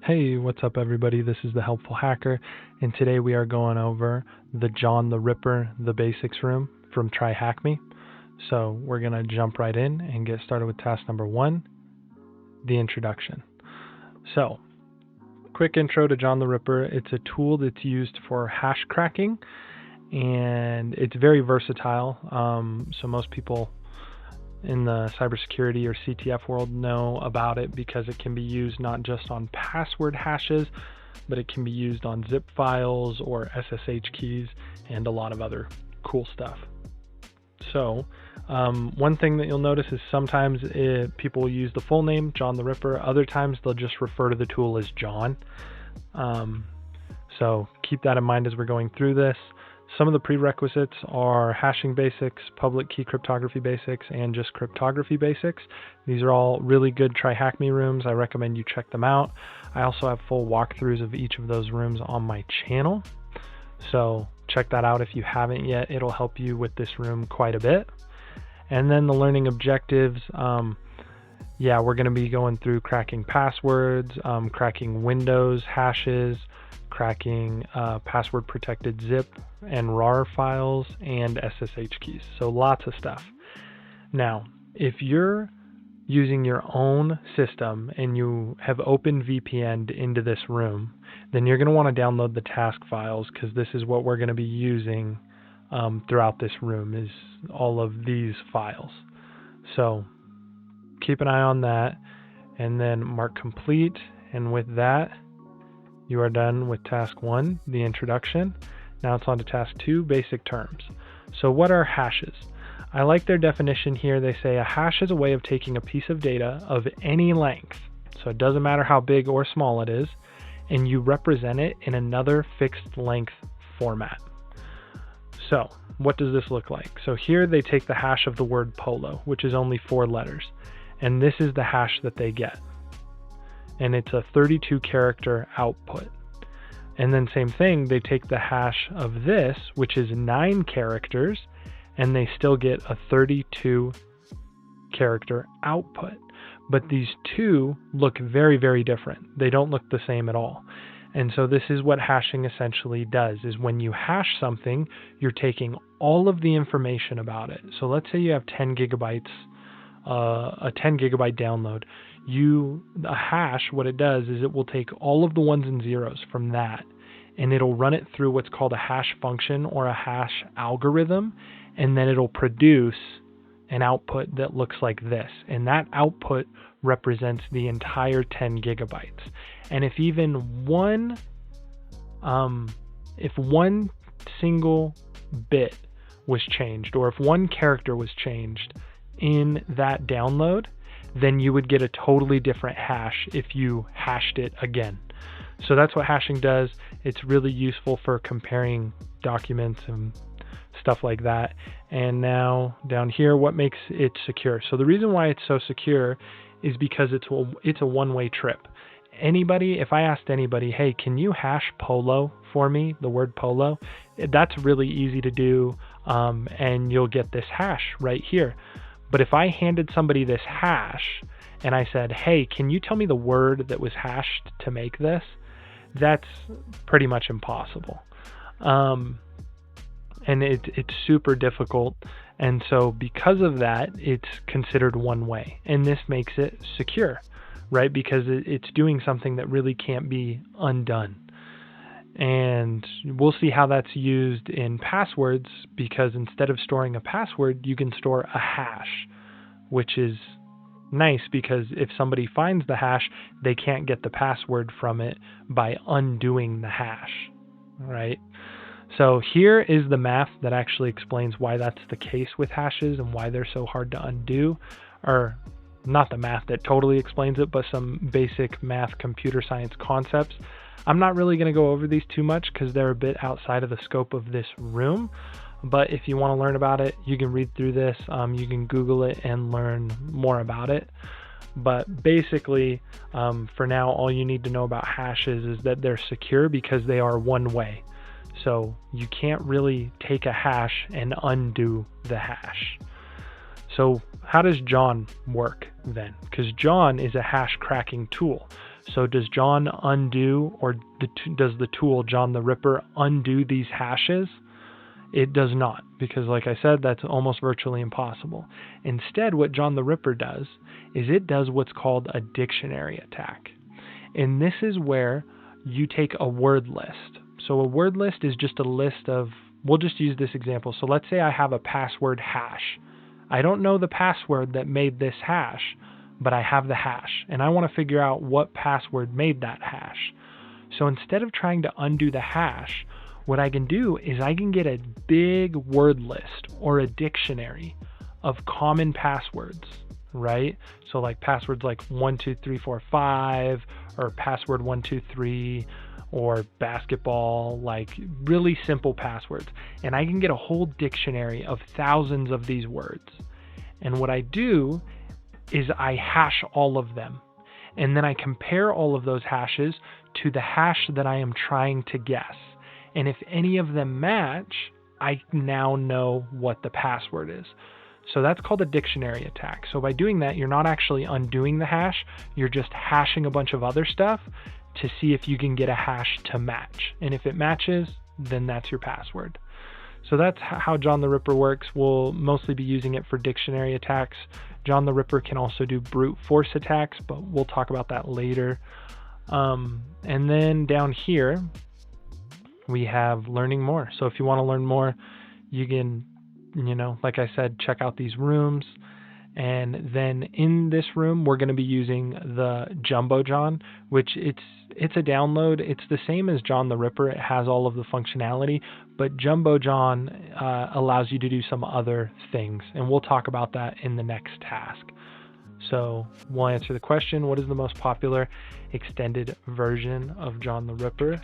Hey, what's up everybody? This is the Helpful Hacker, and today we are going over the John the Ripper, the basics room from TryHackMe. So we're going to jump right in and get started with task number 1, the introduction. So, quick intro to John the Ripper. It's a tool that's used for hash cracking, and it's very versatile. So most people in the cybersecurity or CTF world know about it because it can be used not just on password hashes, but it can be used on zip files or SSH keys and a lot of other cool stuff. So one thing that you'll notice is sometimes people will use the full name, John the Ripper. Other times they'll just refer to the tool as John. So keep that in mind as we're going through this. Some of the prerequisites are hashing basics, public key cryptography basics, and just cryptography basics. These are all really good TryHackMe rooms. I recommend you check them out. I also have full walkthroughs of each of those rooms on my channel. So check that out if you haven't yet. It'll help you with this room quite a bit. And then the learning objectives. We're going to be going through cracking passwords, cracking Windows hashes, cracking password protected zip and RAR files, and SSH keys. So lots of stuff. Now, if you're using your own system and you have opened VPN'd into this room, then you're going to want to download the task files, because this is what we're going to be using throughout this room, is all of these files. So keep an eye on that and then mark complete. And with that, you are done with task 1, the introduction. Now it's on to task 2, basic terms. So what are hashes? I like their definition here. They say a hash is a way of taking a piece of data of any length, so it doesn't matter how big or small it is, and you represent it in another fixed length format. So what does this look like? So here they take the hash of the word polo, which is only 4 letters, and this is the hash that they get. And it's a 32 character output. And then same thing, they take the hash of this, which is 9 characters, and they still get a 32 character output. But these two look very, very different. They don't look the same at all. And so this is what hashing essentially does, is when you hash something, you're taking all of the information about it. So let's say you have 10 gigabytes, a 10 gigabyte download. A hash, what it does is it will take all of the ones and zeros from that, and it'll run it through what's called a hash function or a hash algorithm, and then it'll produce an output that looks like this. And that output represents the entire 10 gigabytes. And if even one single bit was changed, or if one character was changed in that download, then you would get a totally different hash if you hashed it again. So that's what hashing does. It's really useful for comparing documents and stuff like that. And now down here, what makes it secure? So the reason why it's so secure is because it's a one-way trip. If I asked anybody, hey, can you hash polo for me, the word polo? That's really easy to do, and you'll get this hash right here. But if I handed somebody this hash and I said, hey, can you tell me the word that was hashed to make this? That's pretty much impossible. And it's super difficult. And so because of that, it's considered one way. And this makes it secure, right? Because it's doing something that really can't be undone. And we'll see how that's used in passwords, because instead of storing a password, you can store a hash, which is nice because if somebody finds the hash, they can't get the password from it by undoing the hash, right? So here is the math that actually explains why that's the case with hashes and why they're so hard to undo. Or not the math that totally explains it, but some basic math computer science concepts. I'm not really going to go over these too much because they're a bit outside of the scope of this room. But if you want to learn about it, you can read through this. You can Google it and learn more about it. But basically, for now, all you need to know about hashes is that they're secure because they are one way. So you can't really take a hash and undo the hash. So how does John work then? Because John is a hash cracking tool. So does John undo, or does the tool John the Ripper undo these hashes? It does not, because like I said, that's almost virtually impossible. Instead, what John the Ripper does is it does what's called a dictionary attack. And this is where you take a word list. So a word list is just a list of, we'll just use this example. So let's say I have a password hash. I don't know the password that made this hash, but I have the hash, and I want to figure out what password made that hash. So instead of trying to undo the hash, what I can do is I can get a big word list or a dictionary of common passwords, right? So like passwords like 12345 or password 123 or basketball, like really simple passwords. And I can get a whole dictionary of thousands of these words. And what I do is I hash all of them. And then I compare all of those hashes to the hash that I am trying to guess. And if any of them match, I now know what the password is. So that's called a dictionary attack. So by doing that, you're not actually undoing the hash, you're just hashing a bunch of other stuff to see if you can get a hash to match. And if it matches, then that's your password. So that's how John the Ripper works. We'll mostly be using it for dictionary attacks. John the Ripper can also do brute force attacks, but we'll talk about that later. And then down here, we have learning more. So if you want to learn more, you can, like I said, check out these rooms. And then in this room, we're going to be using the Jumbo John, which it's a download. It's the same as John the Ripper. It has all of the functionality, but Jumbo John allows you to do some other things. And we'll talk about that in the next task. So we'll answer the question, what is the most popular extended version of John the Ripper?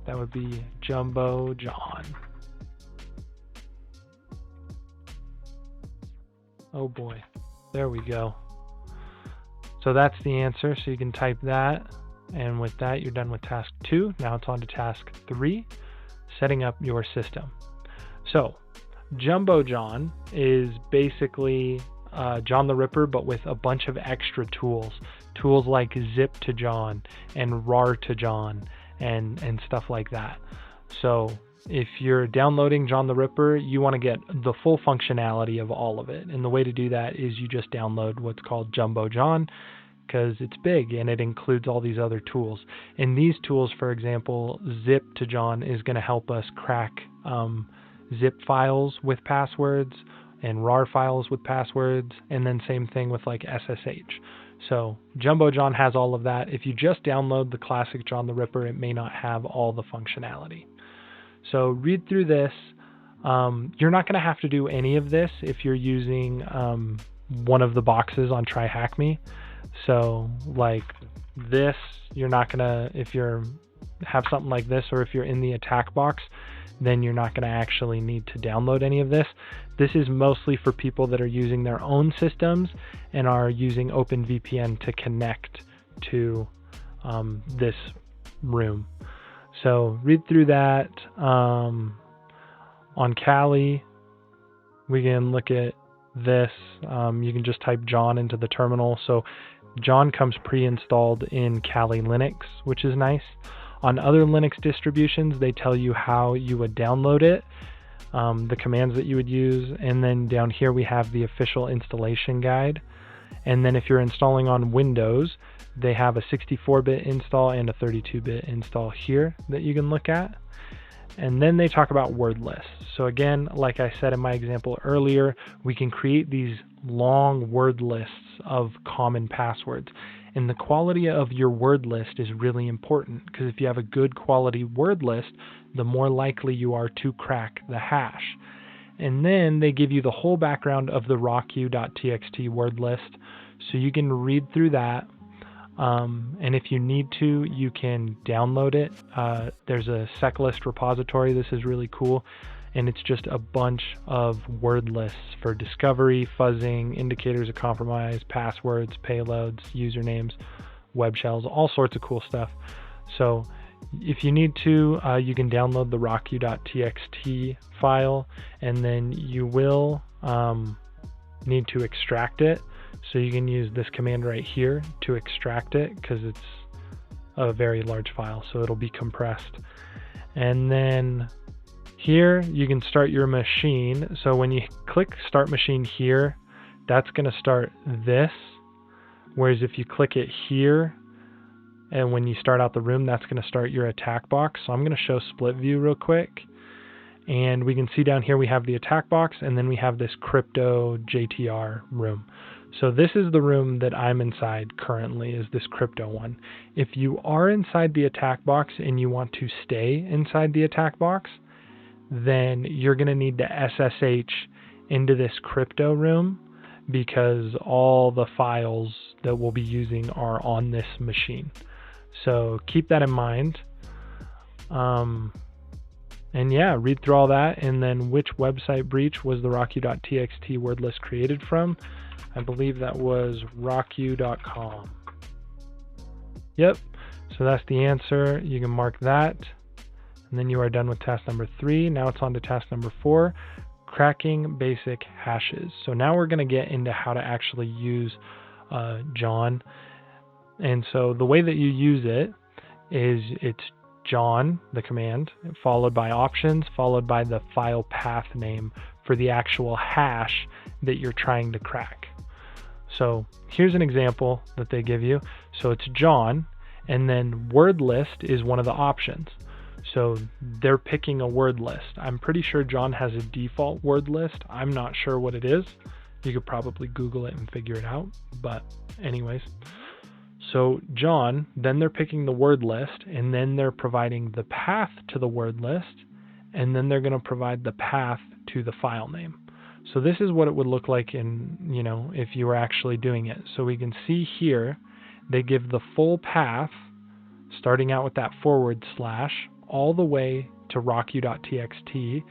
That would be Jumbo John. Oh boy, there we go. So that's the answer. So you can type that. And with that, you're done with task 2. Now it's on to task 3, setting up your system. So Jumbo John is basically John the Ripper, but with a bunch of extra tools. Tools like zip to John and rar to John and stuff like that. So if you're downloading John the Ripper, you want to get the full functionality of all of it. And the way to do that is you just download what's called Jumbo John, because it's big and it includes all these other tools. And these tools, for example, zip to John is going to help us crack zip files with passwords and rar files with passwords, and then same thing with like SSH. So Jumbo John has all of that. If you just download the classic John the Ripper, it may not have all the functionality. So read through this. You're not going to have to do any of this if you're using one of the boxes on TryHackMe. So like this, you're not going to, if you have something like this, or if you're in the attack box, then you're not going to actually need to download any of this. This is mostly for people that are using their own systems and are using OpenVPN to connect to this room. So read through that. On Kali, we can look at this. You can just type John into the terminal. So John comes pre-installed in Kali Linux, which is nice. On other Linux distributions, they tell you how you would download it, the commands that you would use, and then down here we have the official installation guide. And then if you're installing on Windows, they have a 64-bit install and a 32-bit install here that you can look at. And then they talk about word lists. So again, like I said in my example earlier, we can create these long word lists of common passwords. And the quality of your word list is really important, because if you have a good quality word list, the more likely you are to crack the hash. And then they give you the whole background of the rocku.txt word list, so you can read through that. And if you need to, you can download it. There's a seclist repository. This is really cool. And it's just a bunch of word lists for discovery, fuzzing, indicators of compromise, passwords, payloads, usernames, web shells, all sorts of cool stuff. So if you need to, you can download the rocku.txt file, and then you will need to extract it. So you can use this command right here to extract it, because it's a very large file, so it'll be compressed. And then here you can start your machine. So when you click start machine here, that's going to start this. Whereas if you click it here, and when you start out the room, that's going to start your attack box. So I'm going to show split view real quick. And we can see down here we have the attack box, and then we have this crypto JTR room. So this is the room that I'm inside currently, is this crypto one. If you are inside the attack box and you want to stay inside the attack box, then you're going to need to SSH into this crypto room, because all the files that we'll be using are on this machine. So keep that in mind. And yeah, read through all that. And then which website breach was the rockyou.txt word list created from? I believe that was rockyou.com. Yep, so that's the answer. You can mark that. And then you are done with task number 3. Now it's on to task number 4, cracking basic hashes. So now we're going to get into how to actually use John. And so the way that you use it is it's John, the command, followed by options, followed by the file path name for the actual hash that you're trying to crack. So here's an example that they give you. So it's John, and then word list is one of the options. So they're picking a word list. I'm pretty sure John has a default word list. I'm not sure what it is. You could probably Google it and figure it out. But anyways, so John, then they're picking the word list, and then they're providing the path to the word list, and then they're going to provide the path to the file name. So this is what it would look like in, if you were actually doing it. So we can see here, they give the full path, starting out with that / all the way to rockyou.txt,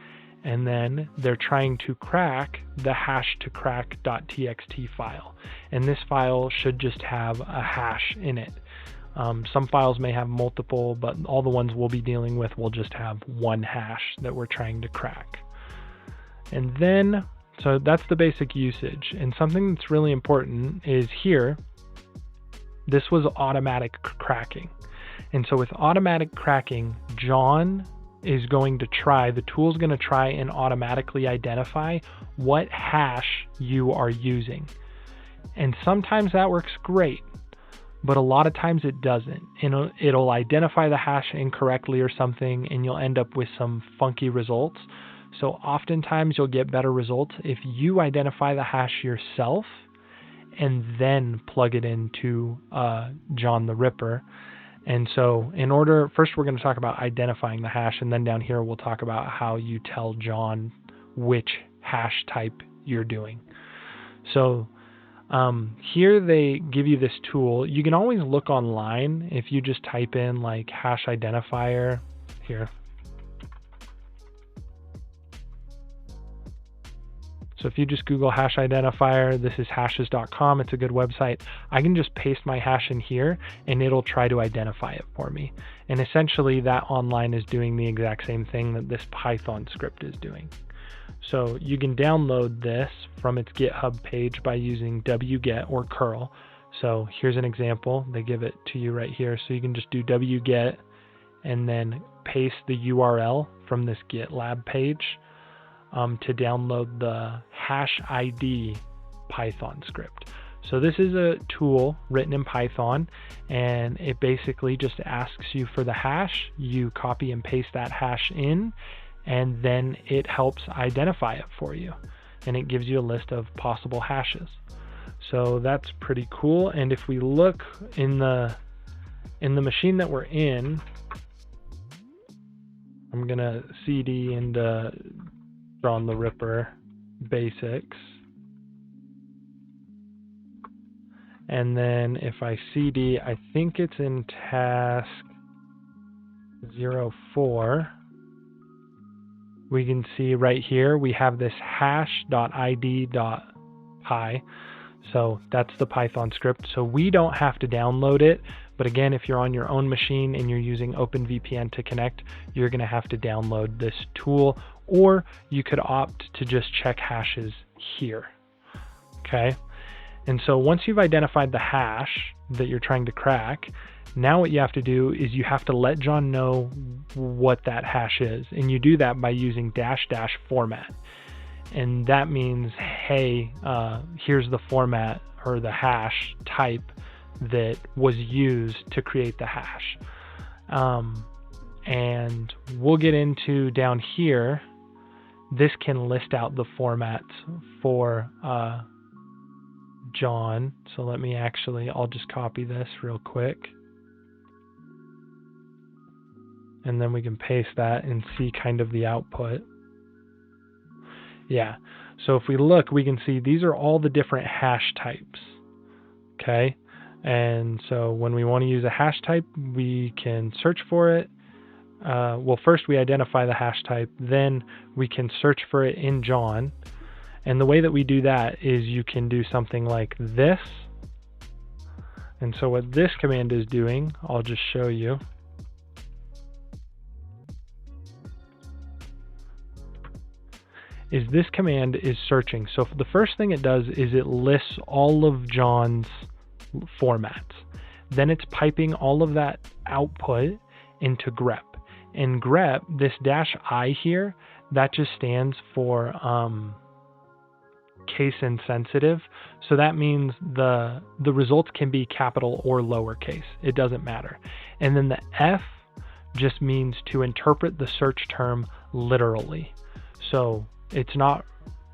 and then they're trying to crack the hash to crack.txt file. And this file should just have a hash in it. Some files may have multiple, but all the ones we'll be dealing with will just have one hash that we're trying to crack. And then, so that's the basic usage. And something that's really important is here, this was automatic cracking. And so with automatic cracking, John is going to try, the tool's going to try and automatically identify what hash you are using. And sometimes that works great, but a lot of times it doesn't. And it'll identify the hash incorrectly or something, and you'll end up with some funky results. So oftentimes you'll get better results if you identify the hash yourself and then plug it into John the Ripper. And so first we're going to talk about identifying the hash, and then down here we'll talk about how you tell John which hash type you're doing. So here they give you this tool. You can always look online if you just type in like hash identifier here. So if you just Google hash identifier, this is hashes.com. It's a good website. I can just paste my hash in here and it'll try to identify it for me. And essentially that online is doing the exact same thing that this Python script is doing. So you can download this from its GitHub page by using wget or curl. So here's an example. They give it to you right here. So you can just do wget and then paste the URL from this GitLab page to download the hash ID Python script. So this is a tool written in Python, and it basically just asks you for the hash. You copy and paste that hash in, and then it helps identify it for you. And it gives you a list of possible hashes. So that's pretty cool. And if we look in the machine that we're in, I'm gonna CD into John the Ripper basics. And then if I CD, I think it's in task 04. We can see right here, we have this hash.id.py. So that's the Python script. So we don't have to download it. But again, if you're on your own machine and you're using OpenVPN to connect, you're going to have to download this tool, or you could opt to just check hashes here. Okay. And so once you've identified the hash that you're trying to crack, Now what you have to do is you have to let John know what that hash is, and you do that by using -- format. And that means, hey, here's the format or the hash type that was used to create the hash. And we'll get into down here, this can list out the formats for John. So let me I'll just copy this real quick. And then we can paste that and see kind of the output. Yeah, so if we look, we can see these are all the different hash types. Okay, and so when we want to use a hash type, we can search for it. Well, first we identify the hash type, then we can search for it in John. And the way that we do that is you can do something like this. And so what this command is doing, I'll just show you. Is this command is searching. So the first thing it does is it lists all of John's formats. Then it's piping all of that output into grep. In grep, this -I here, that just stands for case insensitive. So that means the results can be capital or lowercase. It doesn't matter. And then the F just means to interpret the search term literally. So it's not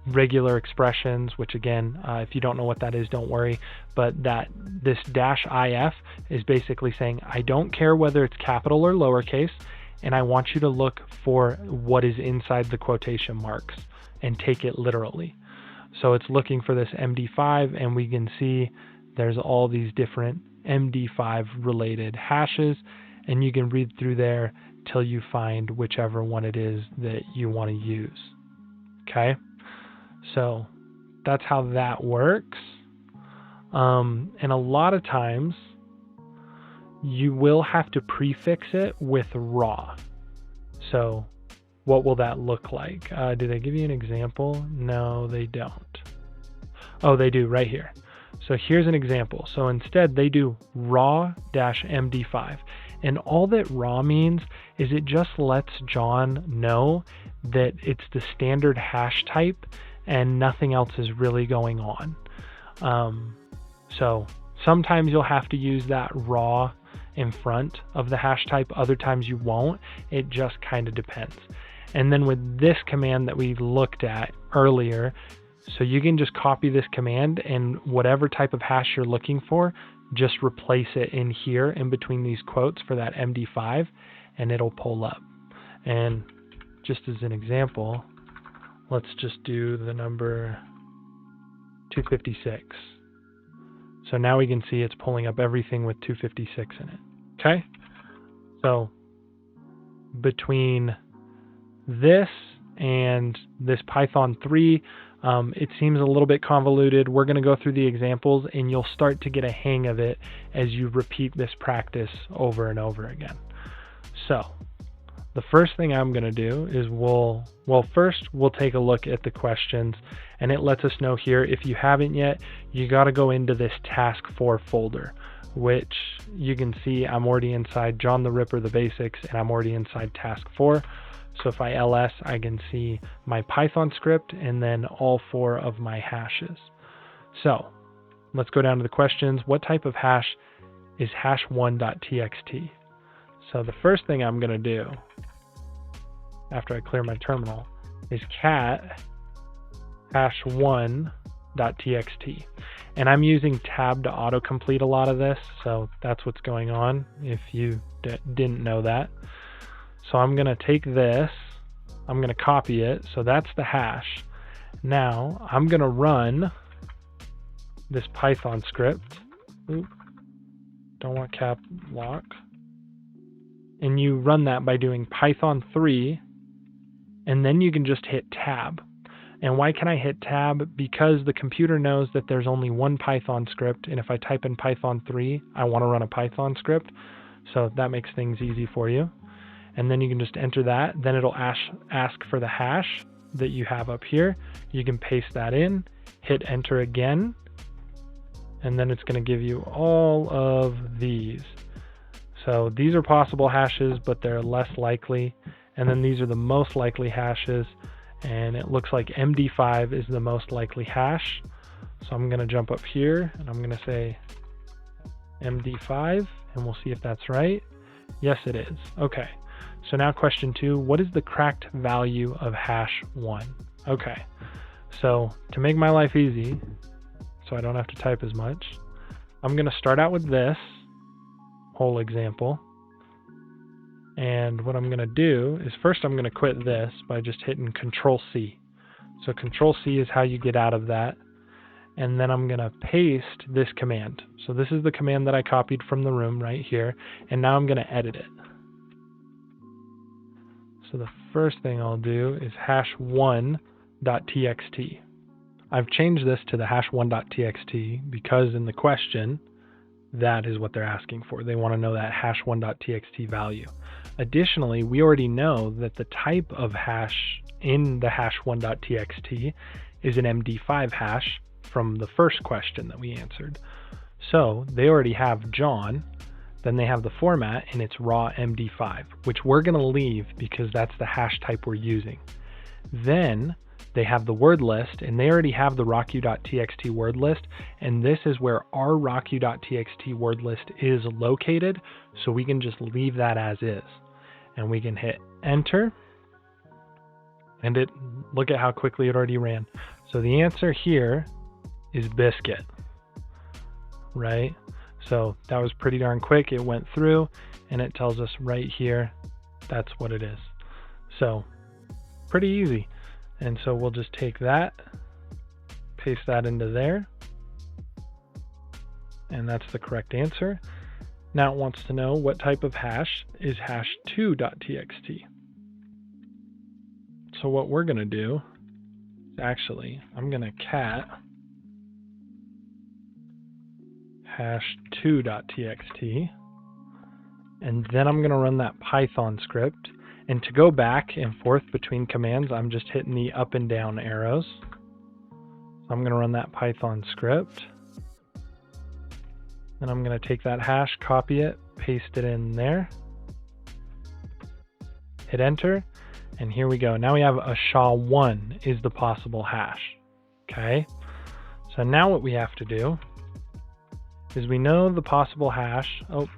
regular expressions, which again, if you don't know what that is, don't worry. But this -IF is basically saying, I don't care whether it's capital or lowercase, and I want you to look for what is inside the quotation marks and take it literally. So it's looking for this MD5, and we can see there's all these different MD5 related hashes, and you can read through there till you find whichever one it is that you want to use. Okay, so that's how that works. And a lot of times you will have to prefix it with raw. So what will that look like? Do they give you an example? No, they don't. Oh, they do right here. So here's an example. So instead they do raw-MD5. And all that raw means is it just lets John know that it's the standard hash type and nothing else is really going on. So sometimes you'll have to use that raw in front of the hash type. Other times you won't. It just kind of depends. And then with this command that we looked at earlier, so you can just copy this command and whatever type of hash you're looking for, just replace it in here in between these quotes for that MD5 and it'll pull up. And just as an example, let's just do the number 256. So now we can see it's pulling up everything with 256 in it. Okay? So between this and this Python 3, it seems a little bit convoluted. We're going to go through the examples and you'll start to get a hang of it as you repeat this practice over and over again. So the first thing I'm going to do is first we'll take a look at the questions, and it lets us know here, if you haven't yet, you got to go into this task 4 folder, which you can see I'm already inside John the Ripper, the basics, and I'm already inside task 4. So if I ls, I can see my Python script and then all 4 of my hashes. So let's go down to the questions. What type of hash is hash1.txt? So the first thing I'm going to do after I clear my terminal is cat hash1.txt. And I'm using tab to autocomplete a lot of this, so that's what's going on if you didn't know that. So I'm going to take this, I'm going to copy it, so that's the hash. Now I'm going to run this Python script. Oop, don't want cap lock. And you run that by doing Python 3, and then you can just hit tab. And why can I hit tab? Because the computer knows that there's only one Python script, and if I type in Python 3, I want to run a Python script. So that makes things easy for you. And then you can just enter that. Then it'll ask for the hash that you have up here. You can paste that in, hit enter again, and then it's going to give you all of these. So these are possible hashes, but they're less likely. And then these are the most likely hashes. And it looks like MD5 is the most likely hash. So I'm going to jump up here and I'm going to say MD5 and we'll see if that's right. Yes, it is. Okay. So now question 2, what is the cracked value of hash 1? Okay. So to make my life easy, so I don't have to type as much, I'm going to start out with this whole example. And what I'm going to do is first I'm going to quit this by just hitting Control C. So Control C is how you get out of that. And then I'm going to paste this command. So this is the command that I copied from the room right here. And now I'm going to edit it. So the first thing I'll do is hash1.txt. I've changed this to the hash1.txt because in the question, that is what they're asking for. They want to know that hash1.txt value. Additionally, we already know that the type of hash in the hash1.txt is an MD5 hash from the first question that we answered. So they already have John, then they have the format and it's raw MD5, which we're going to leave because that's the hash type we're using. Then they have the word list and they already have the rocku.txt word list, and this is where our rocku.txt word list is located, so we can just leave that as is. And we can hit enter and look at how quickly it already ran. So the answer here is biscuit, right? So that was pretty darn quick. It went through and it tells us right here that's what it is. So pretty easy. And so we'll just take that, paste that into there, and that's the correct answer. Now it wants to know what type of hash is hash2.txt. So what we're going to do, actually, I'm going to cat hash2.txt, and then I'm going to run that Python script. And to go back and forth between commands, I'm just hitting the up and down arrows. So I'm going to run that Python script. And I'm going to take that hash, copy it, paste it in there. Hit enter. And here we go. Now we have a SHA-1 is the possible hash. Okay. So now what we have to do is we know the possible hash. Oh,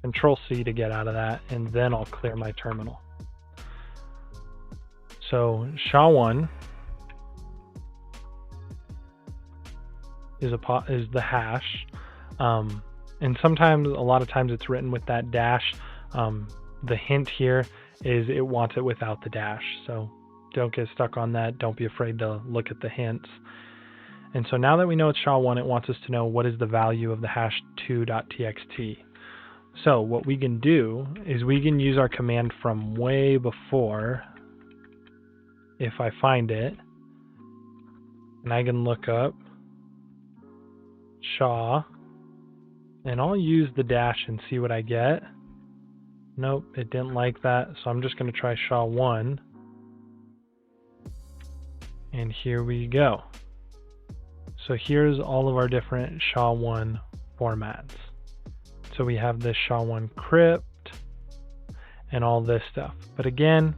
Control C to get out of that. And then I'll clear my terminal. So SHA-1 is the hash, and sometimes, a lot of times, it's written with that dash. The hint here is it wants it without the dash, so don't get stuck on that. Don't be afraid to look at the hints. And so now that we know it's SHA-1, it wants us to know what is the value of the hash2.txt. So what we can do is we can use our command from way before. If I find it, and I can look up SHA, and I'll use the dash and see what I get. Nope, it didn't like that, so I'm just going to try SHA-1, and here we go. So here's all of our different SHA-1 formats. So we have this SHA-1 crypt and all this stuff, but again,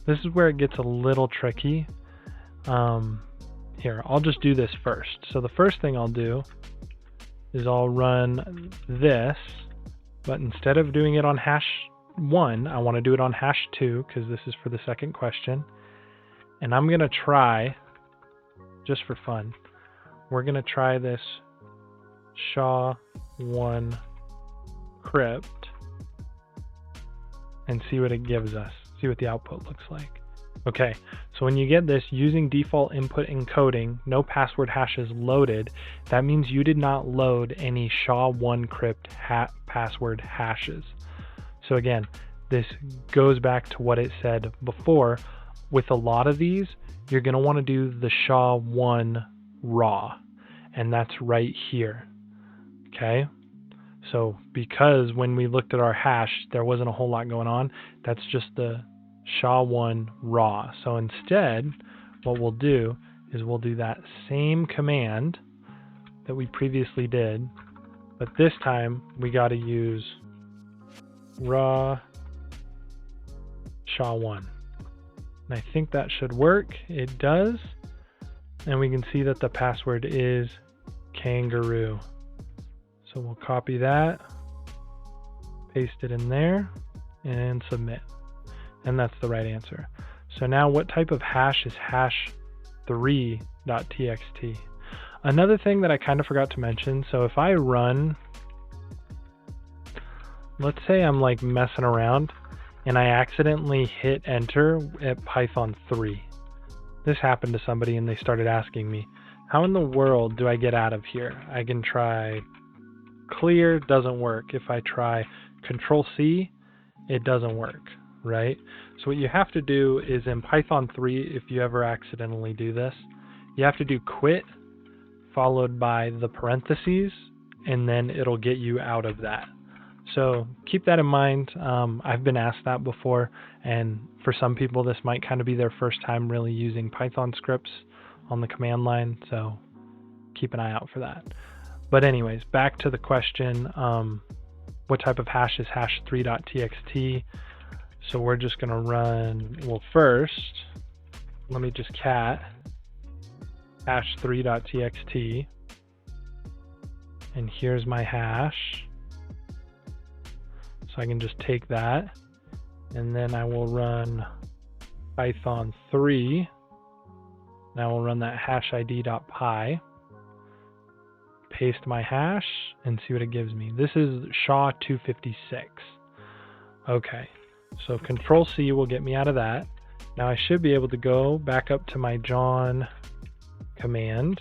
this is where it gets a little tricky. Here, I'll just do this first. So the first thing I'll do is I'll run this, but instead of doing it on hash1, I want to do it on hash2 because this is for the second question. And I'm going to try, just for fun, we're going to try this SHA-1 crypt and see what it gives us. See what the output looks like. Okay, so when you get this using default input encoding, no password hashes loaded, that means you did not load any SHA-1 crypt password hashes. So again, this goes back to what it said before. With a lot of these, you're going to want to do the SHA-1 raw, and that's right here. Okay? So because when we looked at our hash, there wasn't a whole lot going on, that's just the SHA-1 raw. So instead, what we'll do is we'll do that same command that we previously did, but this time we got to use raw SHA-1. And I think that should work. It does. And we can see that the password is kangaroo. So we'll copy that, paste it in there, and submit. And that's the right answer. So now what type of hash is hash3.txt? Another thing that I kind of forgot to mention, so if I run, let's say I'm like messing around and I accidentally hit enter at Python 3. This happened to somebody and they started asking me, how in the world do I get out of here? I can try clear, doesn't work. If I try Control C, it doesn't work, right? So what you have to do is in Python 3, if you ever accidentally do this, you have to do quit followed by the parentheses, and then it'll get you out of that. So keep that in mind. I've been asked that before, and for some people this might kind of be their first time really using Python scripts on the command line, so keep an eye out for that. But anyways, back to the question, what type of hash is hash3.txt? So we're just going to run, well first, let me just cat hash3.txt, and here's my hash. So I can just take that, and then I will run Python 3. Now we'll run that hashid.py, paste my hash, and see what it gives me. This is SHA-256. Okay, so Control C will get me out of that. Now I should be able to go back up to my John command.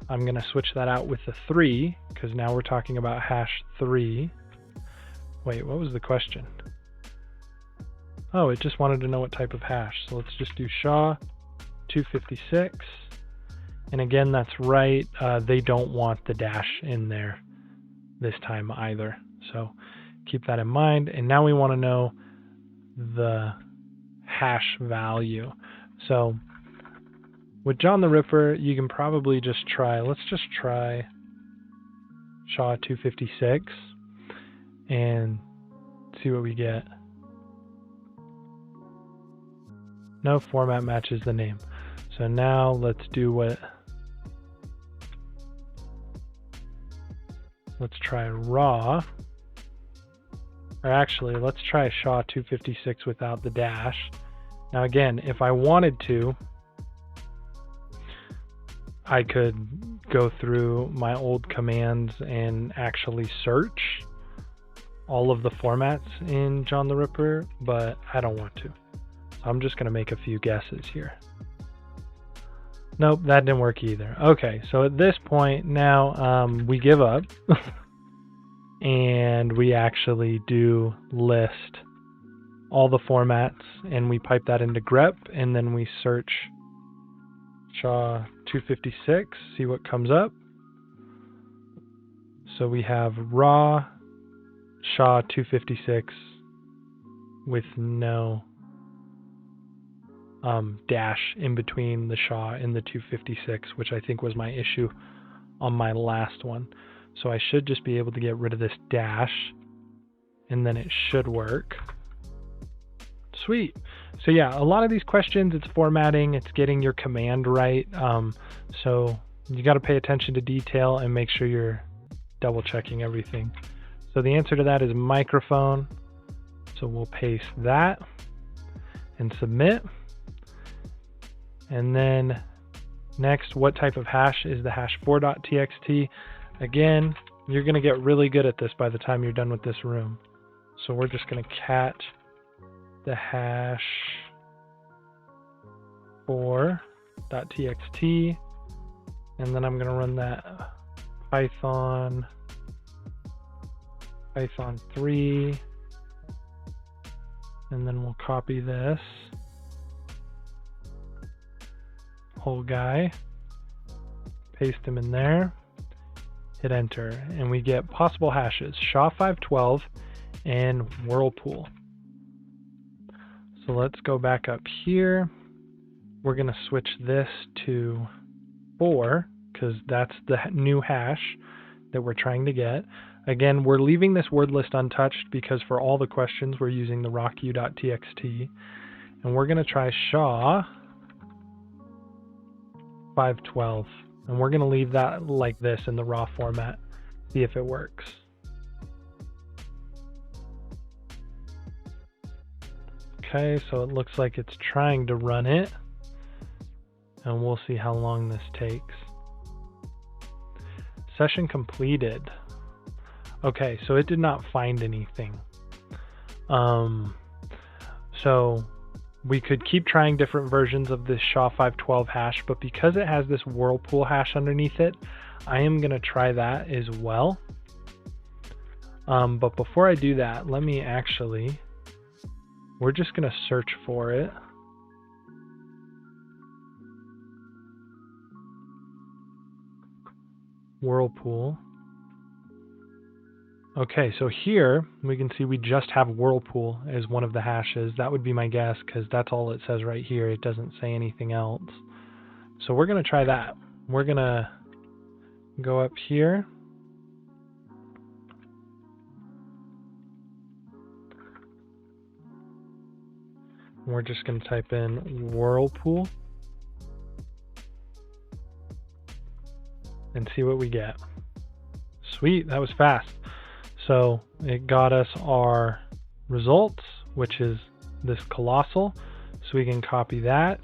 I'm going to switch that out with the 3, because now we're talking about hash3. Wait, what was the question? Oh, it just wanted to know what type of hash. So let's just do SHA-256. And again, that's right. They don't want the dash in there this time either. So keep that in mind. And now we want to know the hash value. So with John the Ripper, you can probably just try, let's just try SHA-256 and see what we get. No format matches the name. So now let's do what, let's try raw, or actually let's try SHA-256 without the dash. Now again, if I wanted to, I could go through my old commands and actually search all of the formats in John the Ripper, but I don't want to. So I'm just going to make a few guesses here. Nope, that didn't work either. Okay, so at this point now we give up and we actually do list all the formats, and we pipe that into grep, and then we search SHA-256, see what comes up. So we have raw SHA-256 with no dash in between the SHA and the 256, which I think was my issue on my last one. So I should just be able to get rid of this dash, and then it should work. Sweet. So yeah, a lot of these questions, it's formatting, it's getting your command right. So you got to pay attention to detail and make sure you're double checking everything. So the answer to that is microphone. So we'll paste that and submit. And then next, what type of hash is the hash4.txt? Again, you're going to get really good at this by the time you're done with this room. So we're just going to cat the hash4.txt, and then I'm going to run that Python 3, and then we'll copy this whole guy, paste him in there, hit enter, and we get possible hashes, SHA-512 and Whirlpool. So let's go back up here. We're going to switch this to 4 because that's the new hash that we're trying to get. Again, we're leaving this word list untouched because for all the questions we're using the rocku.txt, and we're going to try SHA 512, and we're going to leave that like this in the raw format, see if it works. Okay, so it looks like it's trying to run it, and we'll see how long this takes. Session completed. Okay, so it did not find anything. So we could keep trying different versions of this SHA-512 hash, but because it has this whirlpool hash underneath it, I am going to try that as well. But before I do that, let me actually, we're just going to search for it. Whirlpool. Okay, so here we can see we just have whirlpool as one of the hashes. That would be my guess because that's all it says right here. It doesn't say anything else. So we're going to try that. We're going to go up here. We're just going to type in whirlpool and see what we get. Sweet, that was fast. So it got us our results, which is this colossal. So we can copy that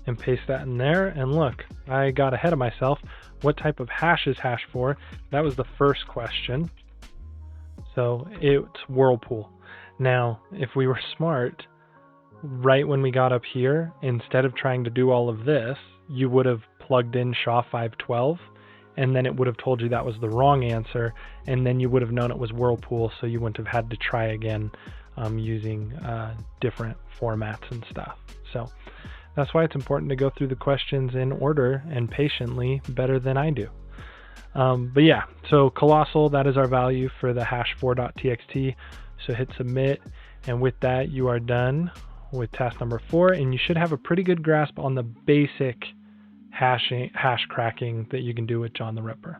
and paste that in there. And look, I got ahead of myself. What type of hash is hash for? That was the first question. So it's whirlpool. Now, if we were smart, right when we got up here, instead of trying to do all of this, you would have plugged in SHA-512, and then it would have told you that was the wrong answer, and then you would have known it was whirlpool, so you wouldn't have had to try again using different formats and stuff. So that's why it's important to go through the questions in order and patiently, better than I do. But yeah, so colossal, that is our value for the hash4.txt. So hit submit, and with that you are done with task number 4, and you should have a pretty good grasp on the basic hash cracking that you can do with John the Ripper.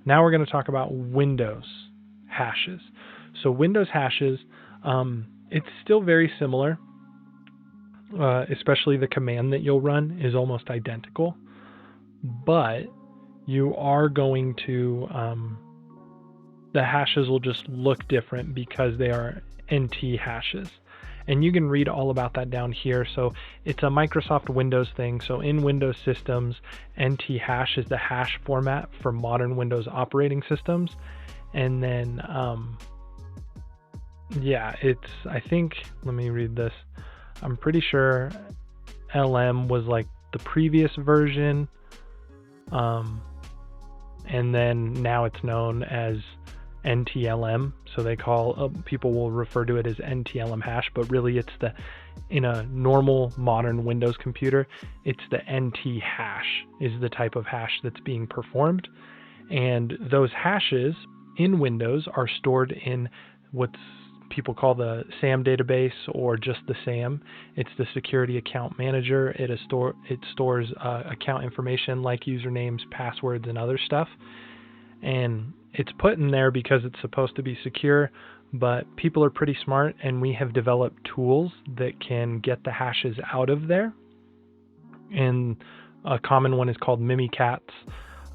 Now we're going to talk about Windows hashes. So Windows hashes, it's still very similar, especially the command that you'll run is almost identical, but you are going to, the hashes will just look different because they are NT hashes. And you can read all about that down here. So it's a Microsoft Windows thing. So in Windows systems, NT hash is the hash format for modern Windows operating systems. And then, yeah, it's, I think, let me read this. I'm pretty sure LM was like the previous version. And then now it's known as NTLM, so they call people will refer to it as NTLM hash, but really it's the, in a normal modern Windows computer, it's the NT hash is the type of hash that's being performed, and those hashes in Windows are stored in what's people call the SAM database, or just the SAM. It's the Security Account Manager. It stores account information like usernames, passwords, and other stuff, and it's put in there because it's supposed to be secure, but people are pretty smart, and we have developed tools that can get the hashes out of there. And a common one is called Mimikatz.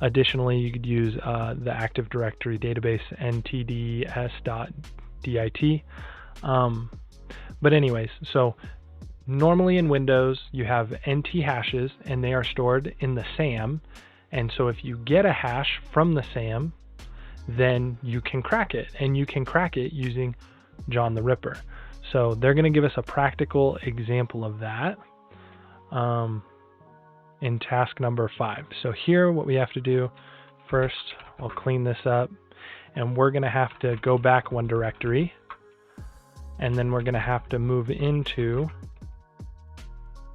Additionally, you could use the Active Directory database ntds.dit. But anyways, so normally in Windows, you have NT hashes, and they are stored in the SAM. And so if you get a hash from the SAM, then you can crack it, and you can crack it using John the Ripper. So they're going to give us a practical example of that in task number 5. So here what we have to do first, I'll clean this up, and we're going to have to go back one directory, and then we're going to have to move into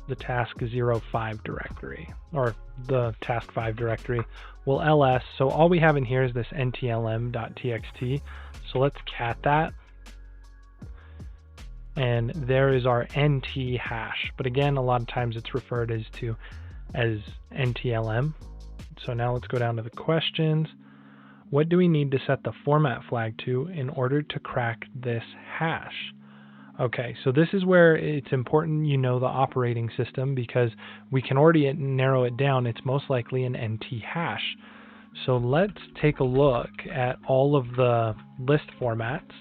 the task 05 directory, or the task 5 directory. We'll ls, so all we have in here is this ntlm.txt, so let's cat that, and there is our nt hash, but again, a lot of times it's referred as ntlm. So now let's go down to the questions. what do we need to set the format flag to in order to crack this hash? Okay, so this is where it's important you know the operating system, because we can already narrow it down. It's most likely an NT hash. So let's take a look at all of the list formats.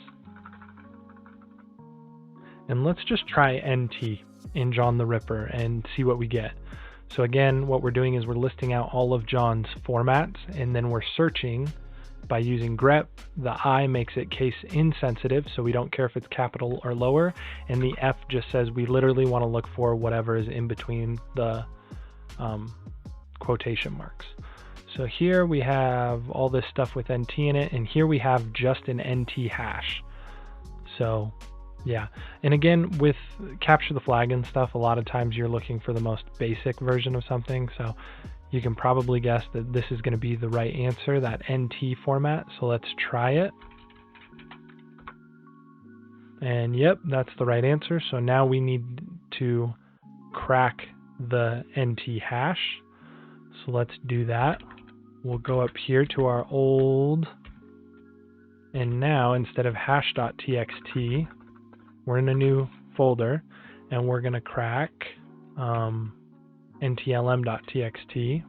And let's just try NT in John the Ripper and see what we get. So again, what we're doing is we're listing out all of John's formats, and then we're searching by using grep. The I makes it case insensitive, so we don't care if it's capital or lower, and the F just says we literally want to look for whatever is in between the quotation marks. So here we have all this stuff with NT in it, and here we have just an NT hash. So yeah, and again, with capture the flag and stuff, a lot of times you're looking for the most basic version of something, so you can probably guess that this is going to be the right answer, that NT format. So let's try it. And yep, that's the right answer. So now we need to crack the NT hash. So let's do that. We'll go up here to our old, and now instead of hash.txt, we're in a new folder, and we're going to crack ntlm.txt,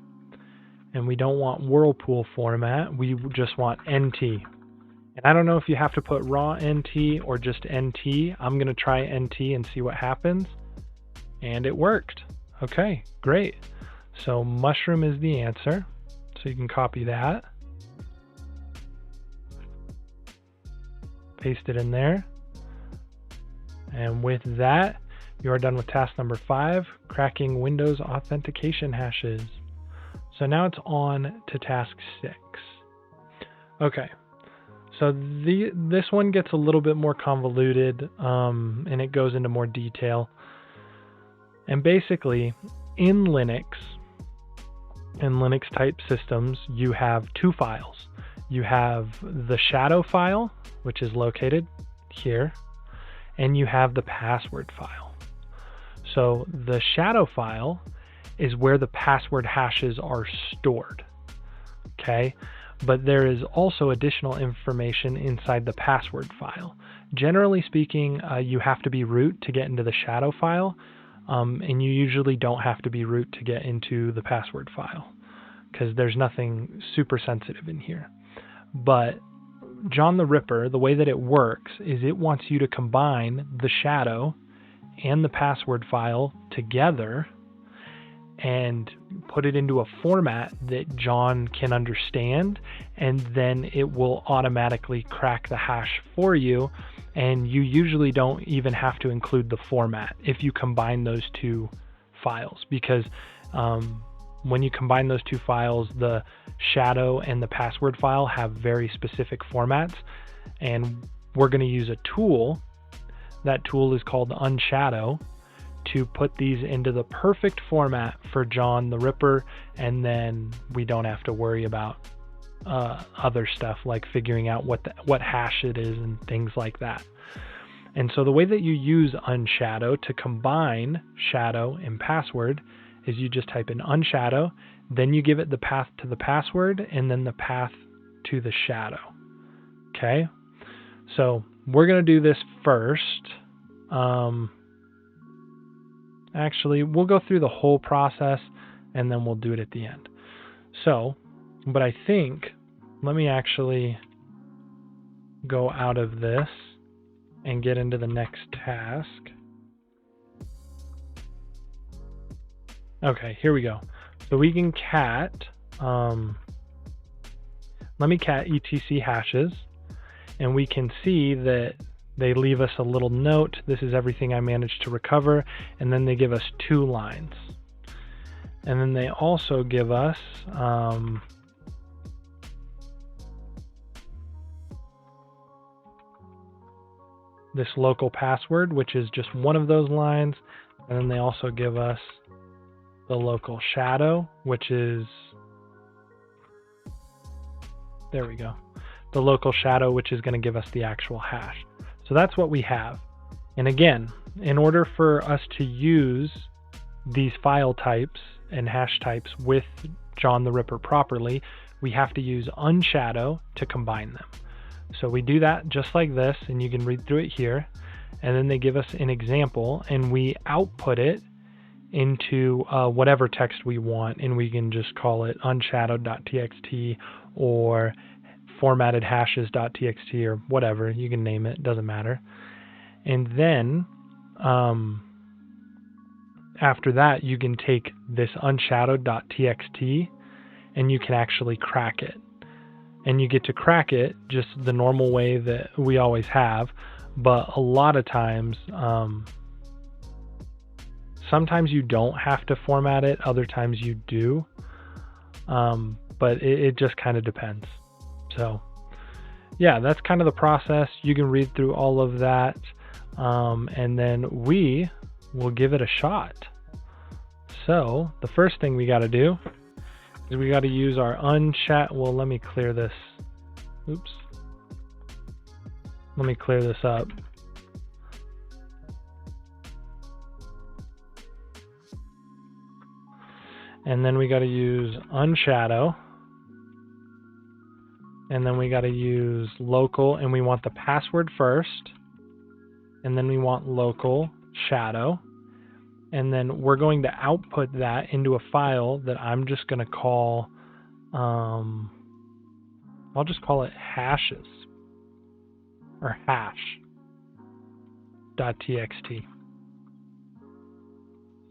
and we don't want whirlpool format, we just want NT. And I don't know if you have to put raw NT or just NT. I'm going to try NT and see what happens, and it worked. Okay, great. So mushroom is the answer, so you can copy that, paste it in there, and with that, you are done with task number 5, cracking Windows authentication hashes. So now it's on to task 6. Okay, so this one gets a little bit more convoluted, and it goes into more detail. And basically, in Linux and Linux type systems, you have two files. You have the shadow file, which is located here, and you have the password file. So the shadow file is where the password hashes are stored, okay? But there is also additional information inside the password file. Generally speaking, you have to be root to get into the shadow file, and you usually don't have to be root to get into the password file, because there's nothing super sensitive in here. But John the Ripper, the way that it works is it wants you to combine the shadow and the password file together and put it into a format that John can understand, and then it will automatically crack the hash for you, and you usually don't even have to include the format if you combine those two files, because when you combine those two files, the shadow and the password file have very specific formats, and we're going to use a tool. That tool is called Unshadow, to put these into the perfect format for John the Ripper, and then we don't have to worry about other stuff like figuring out what hash it is and things like that. And so the way that you use Unshadow to combine shadow and password is you just type in Unshadow, then you give it the path to the password and then the path to the shadow. Okay, so we're going to do this first. Actually, we'll go through the whole process and then we'll do it at the end. So, but I think, let me actually go out of this and get into the next task. Okay, here we go. So we can cat, let me cat etc hashes, and we can see that they leave us a little note. This is everything I managed to recover. And then they give us 2 lines. And then they also give us this local password, which is just one of those lines. And then they also give us the local shadow, which is, there we go, the local shadow, which is going to give us the actual hash. So that's what we have. And again, in order for us to use these file types and hash types with John the Ripper properly, we have to use unshadow to combine them. So we do that just like this, and you can read through it here. And then they give us an example, and we output it into whatever text we want, and we can just call it unshadowed.txt or formatted hashes.txt or whatever. You can name it, doesn't matter. And then after that, you can take this unshadowed.txt and you can actually crack it. And you get to crack it just the normal way that we always have, but a lot of times, sometimes you don't have to format it, other times you do, but it just kind of depends. So yeah, that's kind of the process. You can read through all of that, and then we will give it a shot. So the first thing we got to do is we got to use our well, let me clear this. Oops. Let me clear this up. And then we got to use unshadow. And then we got to use local, and we want the password first. And then we want local shadow. And then we're going to output that into a file that I'm just going to call, I'll just call it hashes or hash.txt.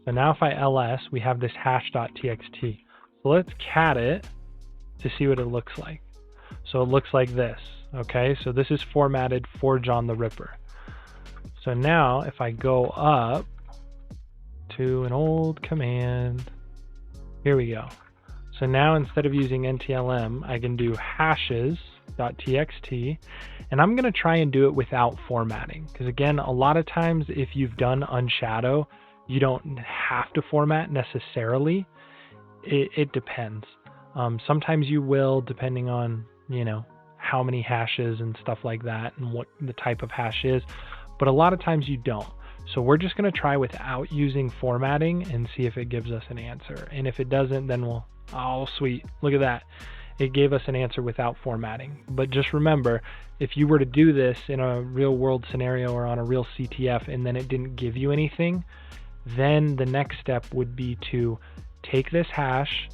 So now if I ls, we have this hash.txt. So let's cat it to see what it looks like. So it looks like this, okay? So this is formatted for John the Ripper. So now if I go up to an old command, here we go. So now instead of using NTLM, I can do hashes.txt, and I'm gonna try and do it without formatting. Because again, a lot of times if you've done unshadow, you don't have to format necessarily. It depends. Sometimes you will, depending on, how many hashes and stuff like that and what the type of hash is, but a lot of times you don't. So we're just going to try without using formatting and see if it gives us an answer. And if it doesn't, then we'll, oh sweet, look at that. It gave us an answer without formatting. But just remember, if you were to do this in a real world scenario or on a real CTF and then it didn't give you anything, then the next step would be to take this hash,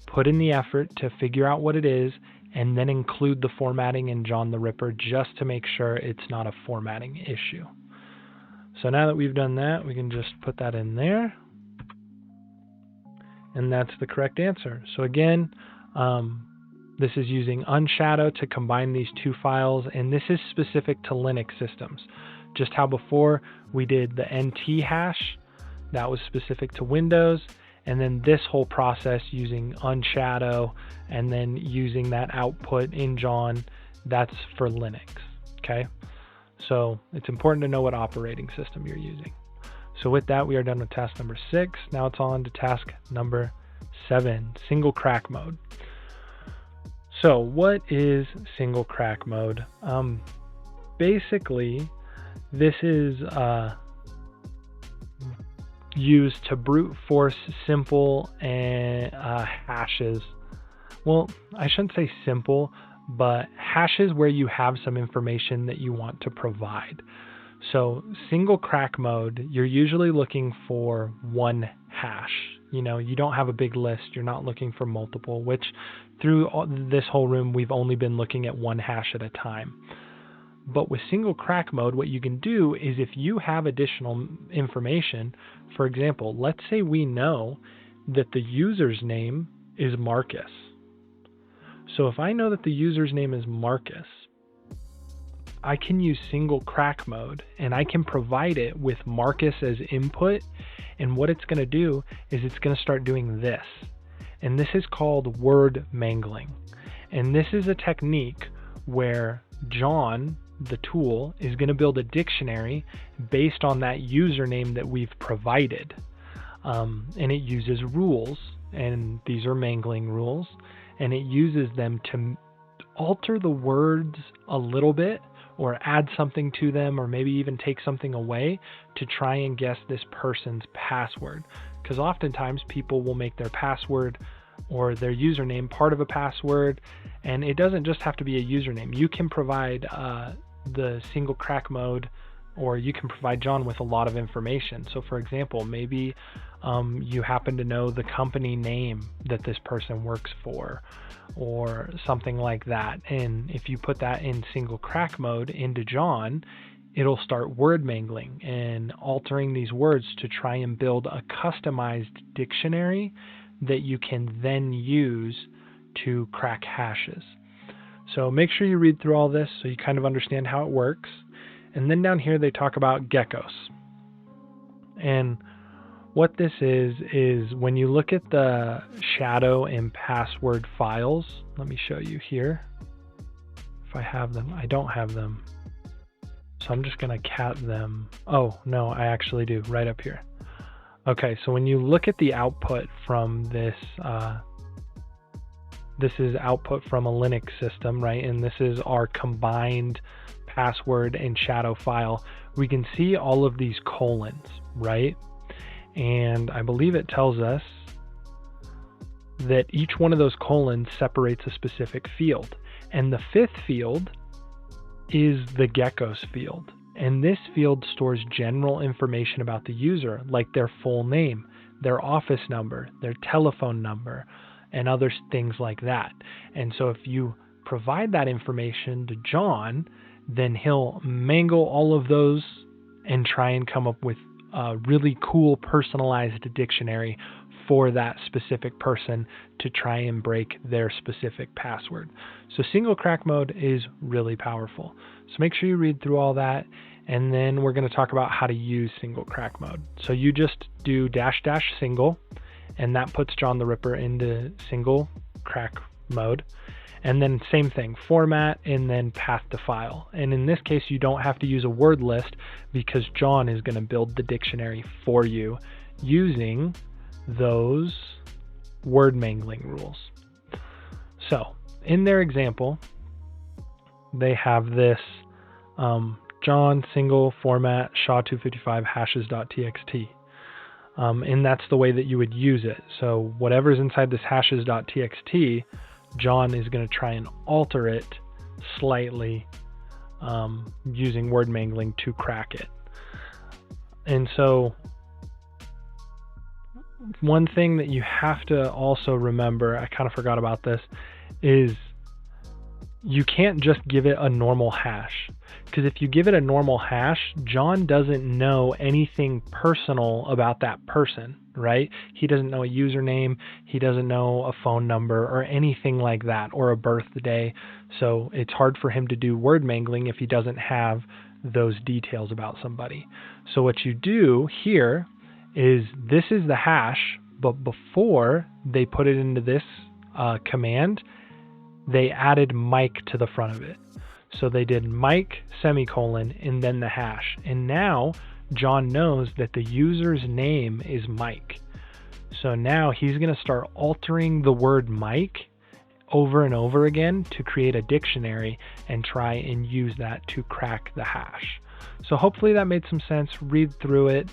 put in the effort to figure out what it is, and then include the formatting in John the Ripper just to make sure it's not a formatting issue. So now that we've done that, we can just put that in there. And that's the correct answer. So again, this is using unshadow to combine these two files, and this is specific to Linux systems. Just how before we did the NT hash, that was specific to Windows, and then this whole process using unshadow and then using that output in John, that's for Linux, okay? So it's important to know what operating system you're using. So with that, we are done with task number 6. Now it's on to task number 7, single crack mode. So what is single crack mode? Basically, this is used to brute force simple hashes. Well, I shouldn't say simple, but hashes where you have some information that you want to provide. So single crack mode, you're usually looking for one hash. You don't have a big list. You're not looking for multiple, which through this whole room, we've only been looking at one hash at a time. But with single crack mode, what you can do is if you have additional information, for example, let's say we know that the user's name is Marcus. So if I know that the user's name is Marcus, I can use single crack mode and I can provide it with Marcus as input. And what it's going to do is it's going to start doing this. And this is called word mangling. And this is a technique where John, the tool, is going to build a dictionary based on that username that we've provided. And it uses rules, and these are mangling rules, and it uses them to alter the words a little bit or add something to them or maybe even take something away to try and guess this person's password. Because oftentimes people will make their password or their username part of a password. And it doesn't just have to be a username. You can provide the single crack mode, or you can provide John with a lot of information. So for example, maybe you happen to know the company name that this person works for, or something like that. And if you put that in single crack mode into John, it'll start word mangling and altering these words to try and build a customized dictionary that you can then use to crack hashes. So make sure you read through all this so you kind of understand how it works. And then down here they talk about geckos. And what this is when you look at the shadow and password files, let me show you here. If I have them, I don't have them. So I'm just gonna cat them. Oh, no, I actually do, right up here. Okay, so when you look at the output from this, this is output from a Linux system, right? And this is our combined password and shadow file. We can see all of these colons, right? And I believe it tells us that each one of those colons separates a specific field. And the fifth field is the geckos field. And this field stores general information about the user, like their full name, their office number, their telephone number, and other things like that. And so if you provide that information to John, then he'll mangle all of those and try and come up with a really cool personalized dictionary for that specific person to try and break their specific password. So single crack mode is really powerful. So make sure you read through all that, and then we're going to talk about how to use single crack mode. So you just do -- single, and that puts John the Ripper into single crack mode. And then same thing, format and then path to file. And in this case, you don't have to use a word list because John is going to build the dictionary for you using those word mangling rules. So in their example, they have this John single format SHA-255 hashes.txt. And that's the way that you would use it. So whatever's inside this hashes.txt, John is going to try and alter it slightly using word mangling to crack it. And so one thing that you have to also remember, I kind of forgot about this, is you can't just give it a normal hash. Because if you give it a normal hash, John doesn't know anything personal about that person, right? He doesn't know a username, he doesn't know a phone number or anything like that, or a birthday. So it's hard for him to do word mangling if he doesn't have those details about somebody. So what you do here is this is the hash, but before they put it into this command, they added Mike to the front of it. So they did Mike semicolon and then the hash. And now John knows that the user's name is Mike. So now he's going to start altering the word Mike over and over again to create a dictionary and try and use that to crack the hash. So hopefully that made some sense. Read through it.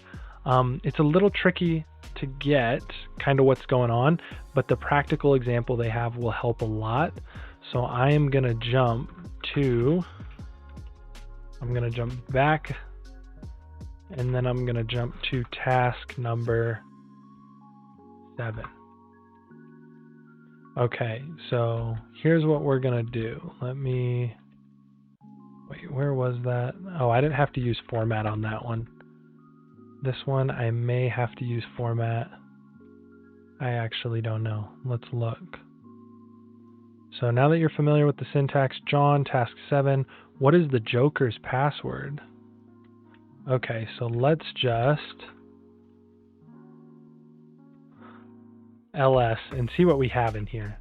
It's a little tricky to get kind of what's going on, but the practical example they have will help a lot. So I am going to jump back, and then I'm going to jump to task number 7. Okay, so here's what we're going to do. Wait, where was that? Oh, I didn't have to use format on that one. This one, I may have to use format. I actually don't know. Let's look. So now that you're familiar with the syntax, John, task 7, what is the Joker's password? Okay, so let's just ls and see what we have in here.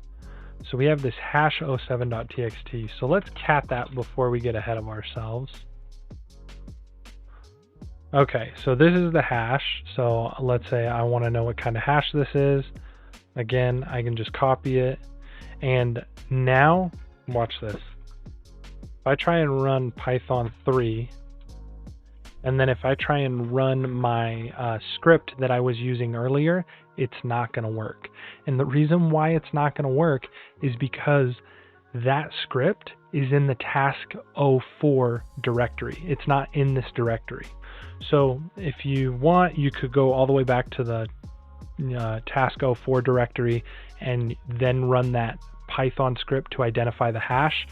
So we have this hash07.txt. So let's cat that before we get ahead of ourselves. Okay, so this is the hash. So let's say I want to know what kind of hash this is. Again, I can just copy it. And now, watch this. If I try and run Python 3, And then if I try and run my script that I was using earlier, it's not going to work. And the reason why it's not going to work is because that script is in the task04 directory. It's not in this directory. So if you want, you could go all the way back to the task04 directory and then run that Python script to identify the hash.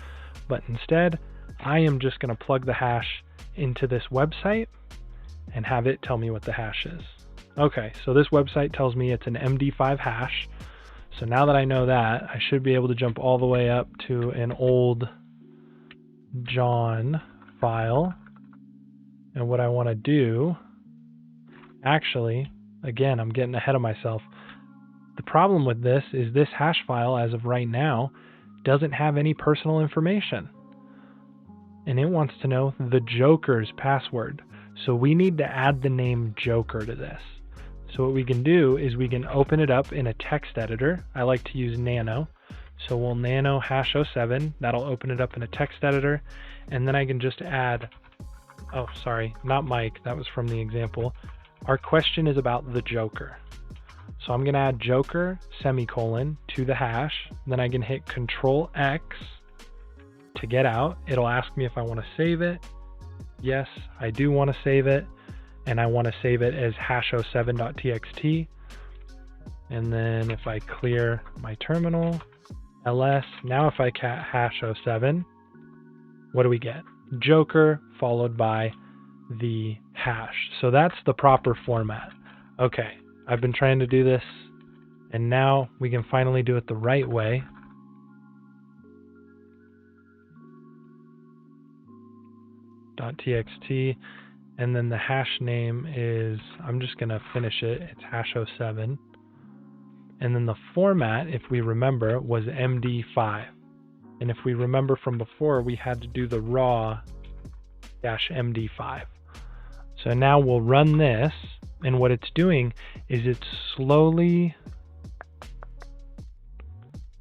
But instead, I am just going to plug the hash into this website and have it tell me what the hash is. Okay, so this website tells me it's an MD5 hash. So now that I know that, I should be able to jump all the way up to an old John file. And what I want to do, actually, again, I'm getting ahead of myself. The problem with this is this hash file, as of right now, doesn't have any personal information. And it wants to know the Joker's password. So we need to add the name Joker to this. So what we can do is we can open it up in a text editor. I like to use nano. So we'll nano hash07. That'll open it up in a text editor. And then I can just add, oh, sorry, not Mike. That was from the example. Our question is about the Joker. So I'm going to add Joker semicolon to the hash. Then I can hit Control X to get out. It'll ask me if I want to save it. Yes, I do want to save it. And I want to save it as hash07.txt. And then if I clear my terminal, ls, now if I hash07, what do we get? Joker followed by the hash. So that's the proper format. Okay, I've been trying to do this, and now we can finally do it the right way. .txt. And then the hash name is, I'm just going to finish it, it's hash07. And then the format, if we remember, was MD5. And if we remember from before, we had to do the raw-MD5. So now we'll run this, and what it's doing is it's slowly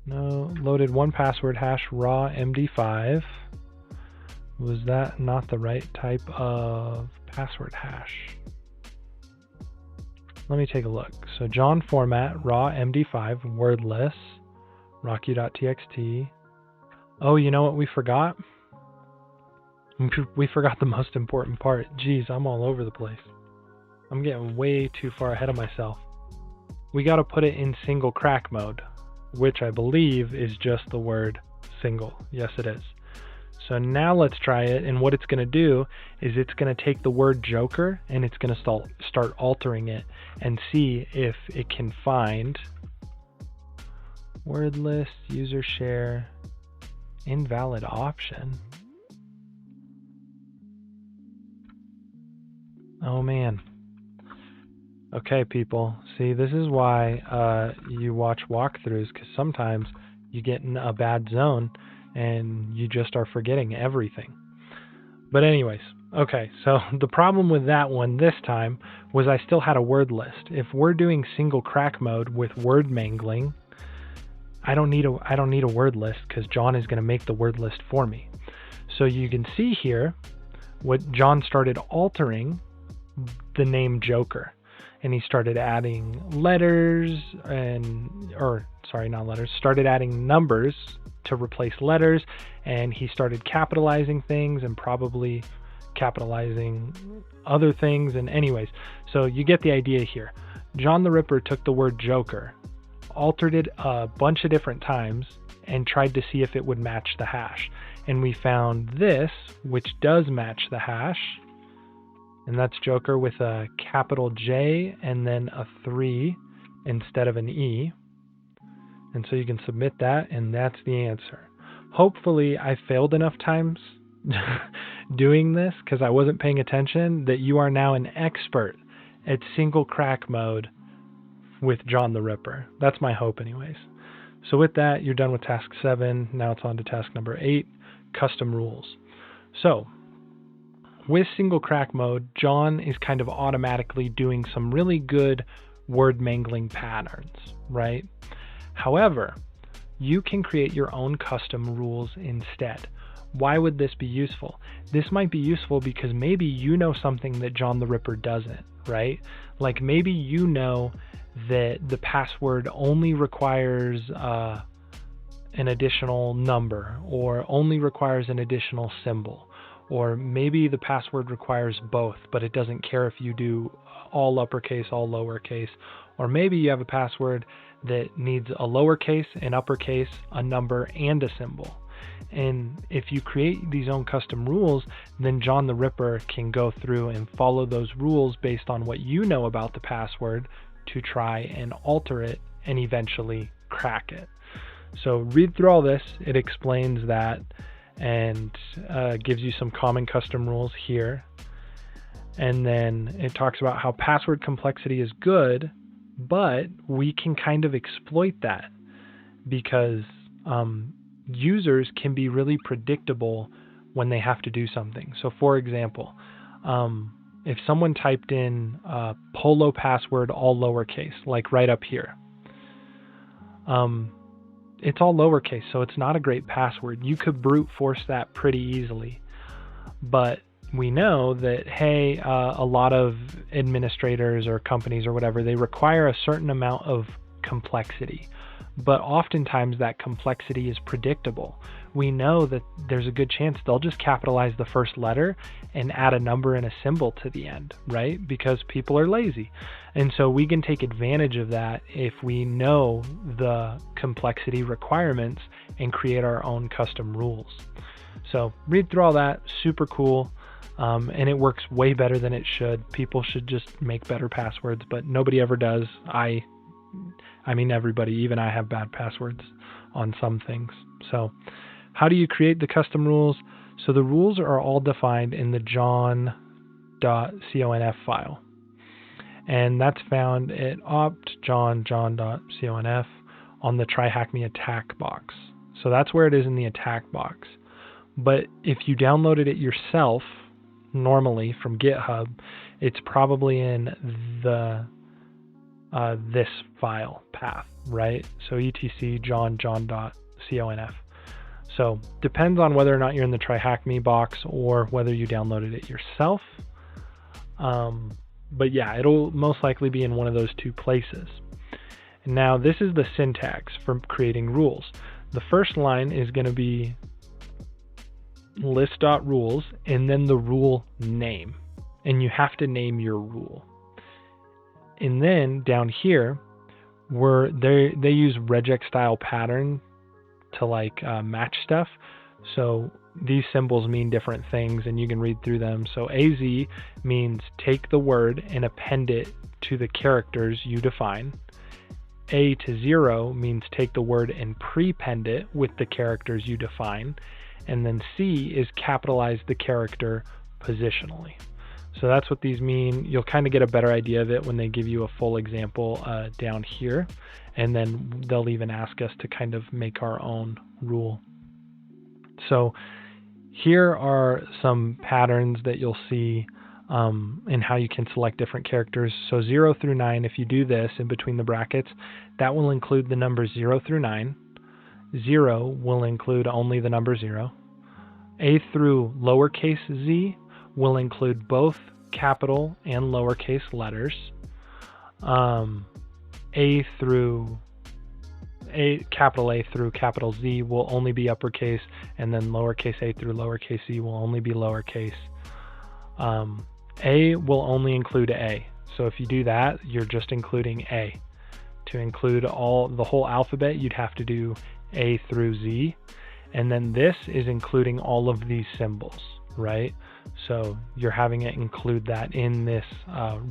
loaded one password hash raw MD5. Was that not the right type of password hash? Let me take a look. So John format, raw MD5, wordless, rocky.txt. Oh, you know what we forgot? We forgot the most important part. Geez, I'm all over the place. I'm getting way too far ahead of myself. We got to put it in single crack mode, which I believe is just the word single. Yes, it is. So now let's try it, and what it's going to do is it's going to take the word Joker and it's going to start altering it and see if it can find word list, user share, invalid option. Oh man. Okay, people. See, this is why you watch walkthroughs, because sometimes you get in a bad zone and you just are forgetting everything. But anyways, okay, so the problem with that one this time was I still had a word list. If we're doing single crack mode with word mangling, I don't need a word list because John is going to make the word list for me. So you can see here what John started altering the name Joker. And he started adding letters started adding numbers to replace letters, and he started capitalizing things and probably capitalizing other things. And anyways, so you get the idea here. John the Ripper took the word Joker, altered it a bunch of different times, and tried to see if it would match the hash. And we found this, which does match the hash. And that's Joker with a capital J and then a 3 instead of an E. And so you can submit that, and that's the answer. Hopefully I failed enough times doing this because I wasn't paying attention that you are now an expert at single crack mode with John the Ripper. That's my hope anyways. So with that, you're done with task 7. Now it's on to task number 8, custom rules. So with single crack mode, John is kind of automatically doing some really good word mangling patterns, right? However, you can create your own custom rules instead. Why would this be useful? This might be useful because maybe you know something that John the Ripper doesn't, right? Like maybe you know that the password only requires an additional number, or only requires an additional symbol, or maybe the password requires both, but it doesn't care if you do all uppercase, all lowercase, or maybe you have a password that needs a lowercase, an uppercase, a number, and a symbol. And if you create these own custom rules, then John the Ripper can go through and follow those rules based on what you know about the password to try and alter it and eventually crack it. So read through all this. It explains that and gives you some common custom rules here. And then it talks about how password complexity is good, but we can kind of exploit that because users can be really predictable when they have to do something. So for example, if someone typed in polo password all lowercase, like right up here, it's all lowercase, so it's not a great password. You could brute force that pretty easily. But we know that, hey, a lot of administrators or companies or whatever, they require a certain amount of complexity. But oftentimes that complexity is predictable. We know that there's a good chance they'll just capitalize the first letter and add a number and a symbol to the end, right? Because people are lazy. And so we can take advantage of that if we know the complexity requirements and create our own custom rules. So read through all that, super cool. And it works way better than it should. People should just make better passwords, but nobody ever does. I mean, everybody, even I have bad passwords on some things. So how do you create the custom rules? So the rules are all defined in the john.conf file. And that's found at opt.john.conf on the TryHackMe attack box. So that's where it is in the attack box. But if you downloaded it yourself, normally from GitHub, it's probably in the this file path, right? So etc john.conf. So depends on whether or not you're in the TryHackMe box or whether you downloaded it yourself. But yeah, it'll most likely be in one of those two places. Now this is the syntax for creating rules. The first line is going to be list.rules and then the rule name. And you have to name your rule. And then down here, where they use regex style pattern to like match stuff. So these symbols mean different things and you can read through them. So AZ means take the word and append it to the characters you define. A to 0 means take the word and prepend it with the characters you define. And then C is capitalize the character positionally. So that's what these mean. You'll kind of get a better idea of it when they give you a full example down here. And then they'll even ask us to kind of make our own rule. So here are some patterns that you'll see and how you can select different characters. So 0 through 9, if you do this in between the brackets, that will include the numbers 0 through 9. 0 will include only the number 0. A through lowercase z will include both capital and lowercase letters. Capital A through capital Z will only be uppercase, and then lowercase a through lowercase z will only be lowercase. A will only include A. So if you do that, you're just including A. To include the whole alphabet, you'd have to do A through Z. And then this is including all of these symbols, right? So you're having it include that in this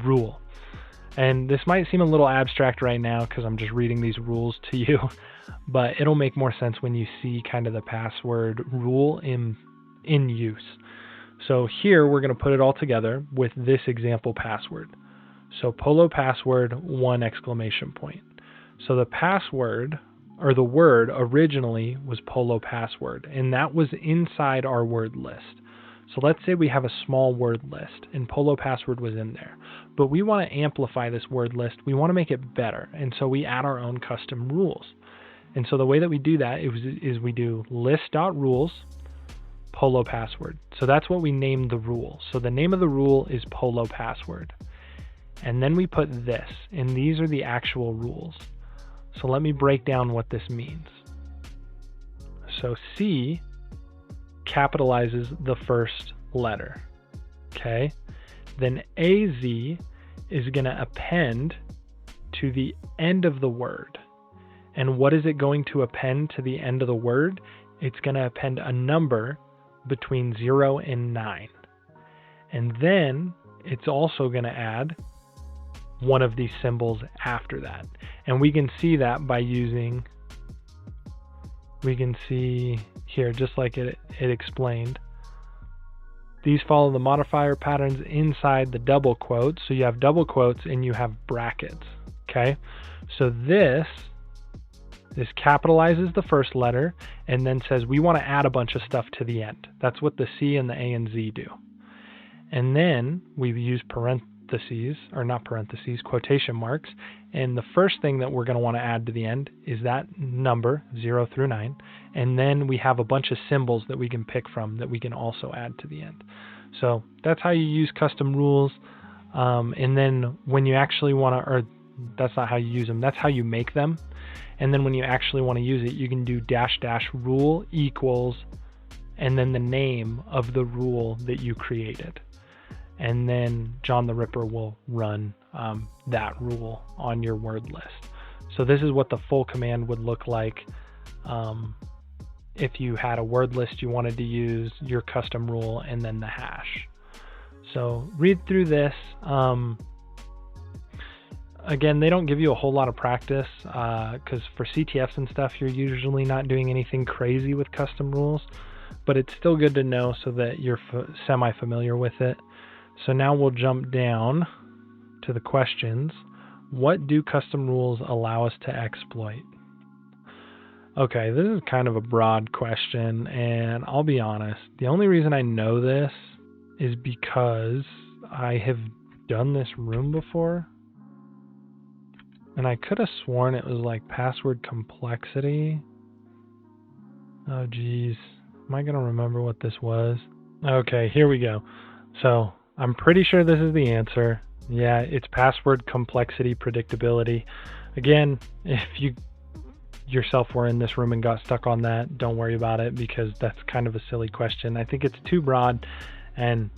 rule. And this might seem a little abstract right now because I'm just reading these rules to you, but it'll make more sense when you see kind of the password rule in use. So here we're going to put it all together with this example password. So polo password 1 exclamation point. So the password or the word originally was polo password, and that was inside our word list. So let's say we have a small word list and polo password was in there, but we want to amplify this word list. We want to make it better. And so we add our own custom rules. And so the way that we do that is we do list.rules polo password. So that's what we named the rule. So the name of the rule is polo password. And then we put this, and these are the actual rules. So let me break down what this means. So C capitalizes the first letter, okay? Then AZ is going to append to the end of the word. And what is it going to append to the end of the word? It's going to append a number between 0 and 9. And then it's also going to add one of these symbols after that. And we can see that by using, we can see here, just like it explained, these follow the modifier patterns inside the double quotes. So you have double quotes and you have brackets, okay? So this capitalizes the first letter and then says we want to add a bunch of stuff to the end. That's what the C and the A and Z do. And then we use parentheses, or not parentheses, quotation marks. And the first thing that we're going to want to add to the end is that number 0 through 9. And then we have a bunch of symbols that we can pick from that we can also add to the end. So that's how you use custom rules. And then when you actually want to, or that's not how you use them, that's how you make them. And then when you actually want to use it, you can do -- rule equals, and then the name of the rule that you created. And then John the Ripper will run that rule on your word list. So this is what the full command would look like if you had a word list you wanted to use, your custom rule, and then the hash. So read through this. Again, they don't give you a whole lot of practice because for CTFs and stuff, you're usually not doing anything crazy with custom rules, but it's still good to know so that you're semi-familiar with it. So now we'll jump down to the questions. What do custom rules allow us to exploit? Okay, this is kind of a broad question, and I'll be honest, the only reason I know this is because I have done this room before. And I could have sworn it was like password complexity. Oh geez, am I gonna remember what this was? Okay, here we go. So I'm pretty sure this is the answer. Yeah, it's password complexity predictability. Again, if you yourself were in this room and got stuck on that, don't worry about it because that's kind of a silly question. I think it's too broad, and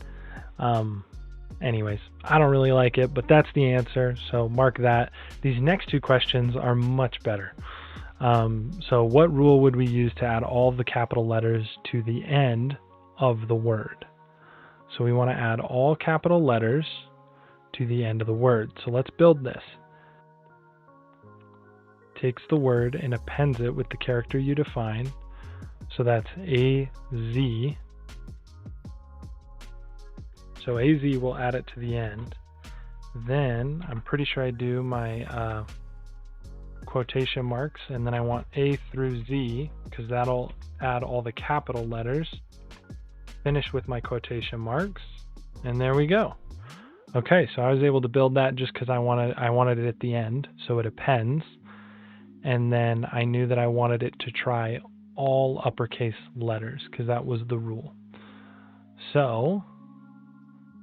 anyways, I don't really like it, but that's the answer, so mark that. These next two questions are much better. So what rule would we use to add all of the capital letters to the end of the word? So we want to add all capital letters to the end of the word. So let's build this. Takes the word and appends it with the character you define. So that's AZ. So AZ will add it to the end. Then I'm pretty sure I do my quotation marks, and then I want A through Z because that'll add all the capital letters. Finish with my quotation marks, and there we go. Okay, so I was able to build that just because I wanted it at the end, so it appends. And then I knew that I wanted it to try all uppercase letters because that was the rule. So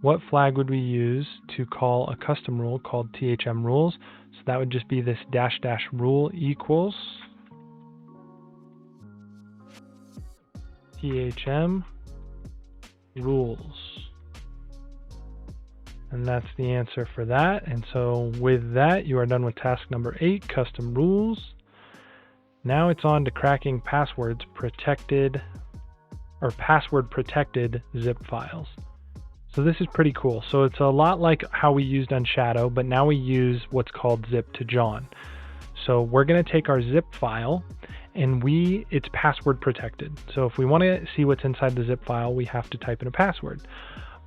what flag would we use to call a custom rule called THM rules? So that would just be this -- rule equals THM rules. And that's the answer for that. And so with that, you are done with task number 8, custom rules. Now it's on to cracking password protected zip files. So this is pretty cool. So it's a lot like how we used on Shadow, but now we use what's called zip to John. So we're going to take our zip file and it's password protected. So if we want to see what's inside the zip file, we have to type in a password.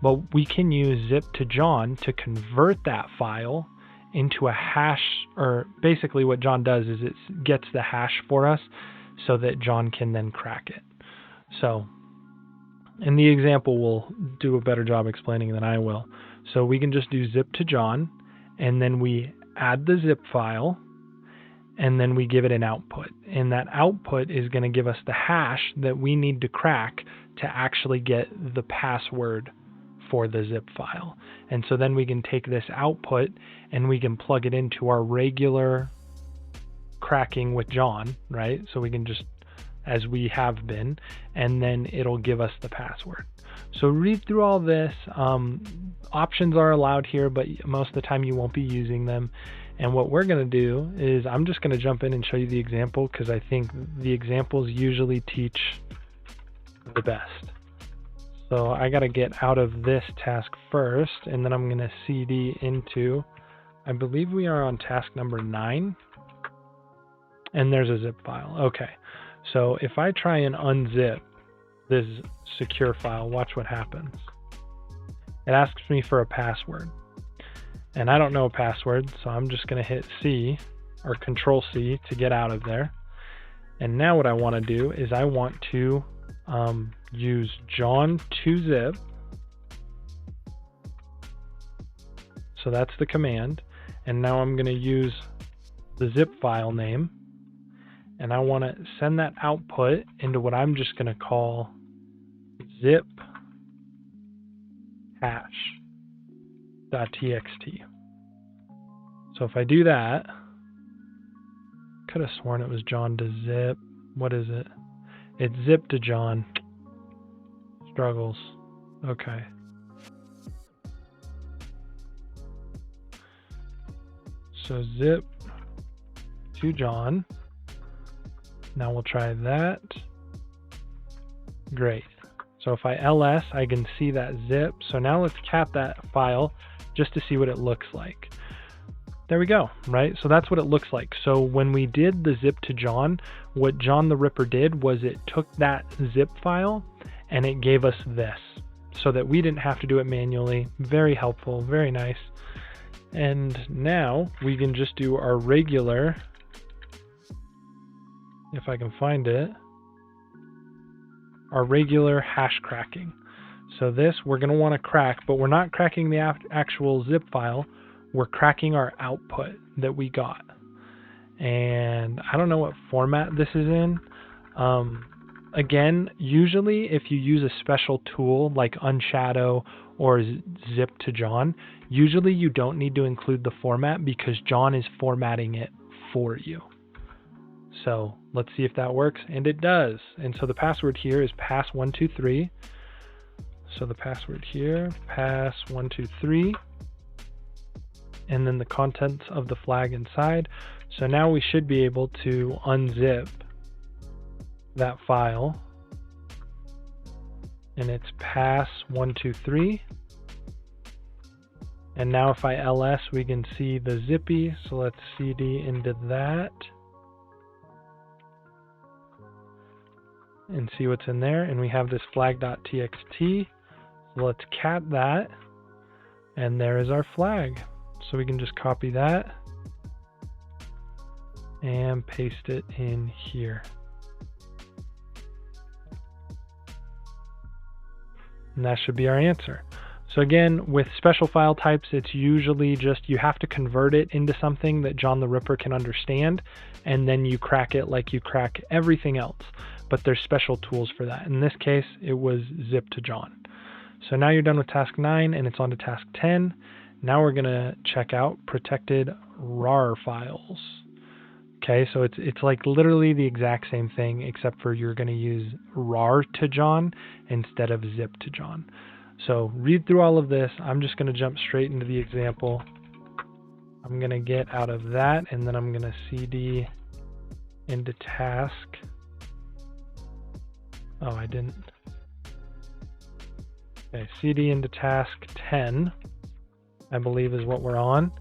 But we can use zip to John to convert that file into a hash, or basically what John does is it gets the hash for us so that John can then crack it. So in the example, we'll do a better job explaining than I will. So we can just do zip to John, and then we add the zip file, and then we give it an output. And that output is going to give us the hash that we need to crack to actually get the password for the zip file. And so then we can take this output and we can plug it into our regular cracking with John, right? So we can just, as we have been, and then it'll give us the password. So read through all this. Options are allowed here, but most of the time you won't be using them. And what we're going to do is I'm just going to jump in and show you the example, because I think the examples usually teach the best. So I got to get out of this task first, and then I'm going to CD into, I believe we are on task number 9, and there's a zip file. Okay, so if I try and unzip this secure file, watch what happens. It asks me for a password, and I don't know a password, so I'm just going to hit C or Control C to get out of there. And now what I want to do is I want to use John to zip. So that's the command. And now I'm going to use the zip file name, and I want to send that output into what I'm just going to call zip hash.txt. So if I do that, could have sworn it was John to zip. What is it? It's zip to John. Struggles. Okay. So zip to John. Now we'll try that. Great. So if I ls, I can see that zip. So now let's cat that file just to see what it looks like. There we go, right? So that's what it looks like. So when we did the zip to John, what John the Ripper did was it took that zip file and it gave us this, so that we didn't have to do it manually. Very helpful, very nice. And now we can just do our regular, if I can find it, our regular hash cracking. So this we're going to want to crack, but we're not cracking the actual zip file. We're cracking our output that we got. And I don't know what format this is in. Again, usually if you use a special tool like Unshadow or Zip to John, usually you don't need to include the format because John is formatting it for you. So let's see if that works, and it does. And so the password here is pass123. So the password here, pass123, and then the contents of the flag inside. So now we should be able to unzip that file, and it's pass123. And now if I ls, we can see the zippy. So let's cd into that and see what's in there. And we have this flag.txt. So let's cat that, and there is our flag. So we can just copy that and paste it in here. And that should be our answer. So again, with special file types, it's usually just you have to convert it into something that John the Ripper can understand, and then you crack it like you crack everything else. But there's special tools for that. In this case, it was zip to John. So now you're done with task 9, and it's on to task 10. Now we're going to check out protected RAR files. Okay, so it's like literally the exact same thing, except for you're going to use RAR to John instead of zip to John. So read through all of this. I'm just going to jump straight into the example. I'm going to get out of that, and then I'm going to cd into task. Oh, I didn't. Okay, cd into task 10, I believe is what we're on.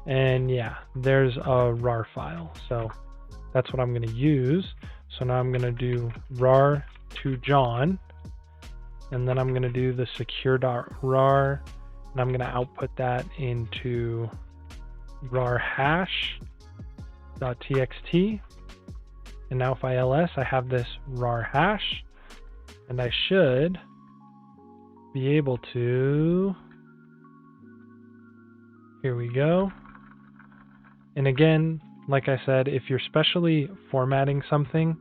And yeah, there's a RAR file. So that's what I'm going to use. So now I'm going to do RAR to John, and then I'm going to do the secure.rar, and I'm going to output that into RAR hash.txt. And now if I ls, I have this RAR hash, and I should be able to, here we go. And again, like I said, if you're specially formatting something,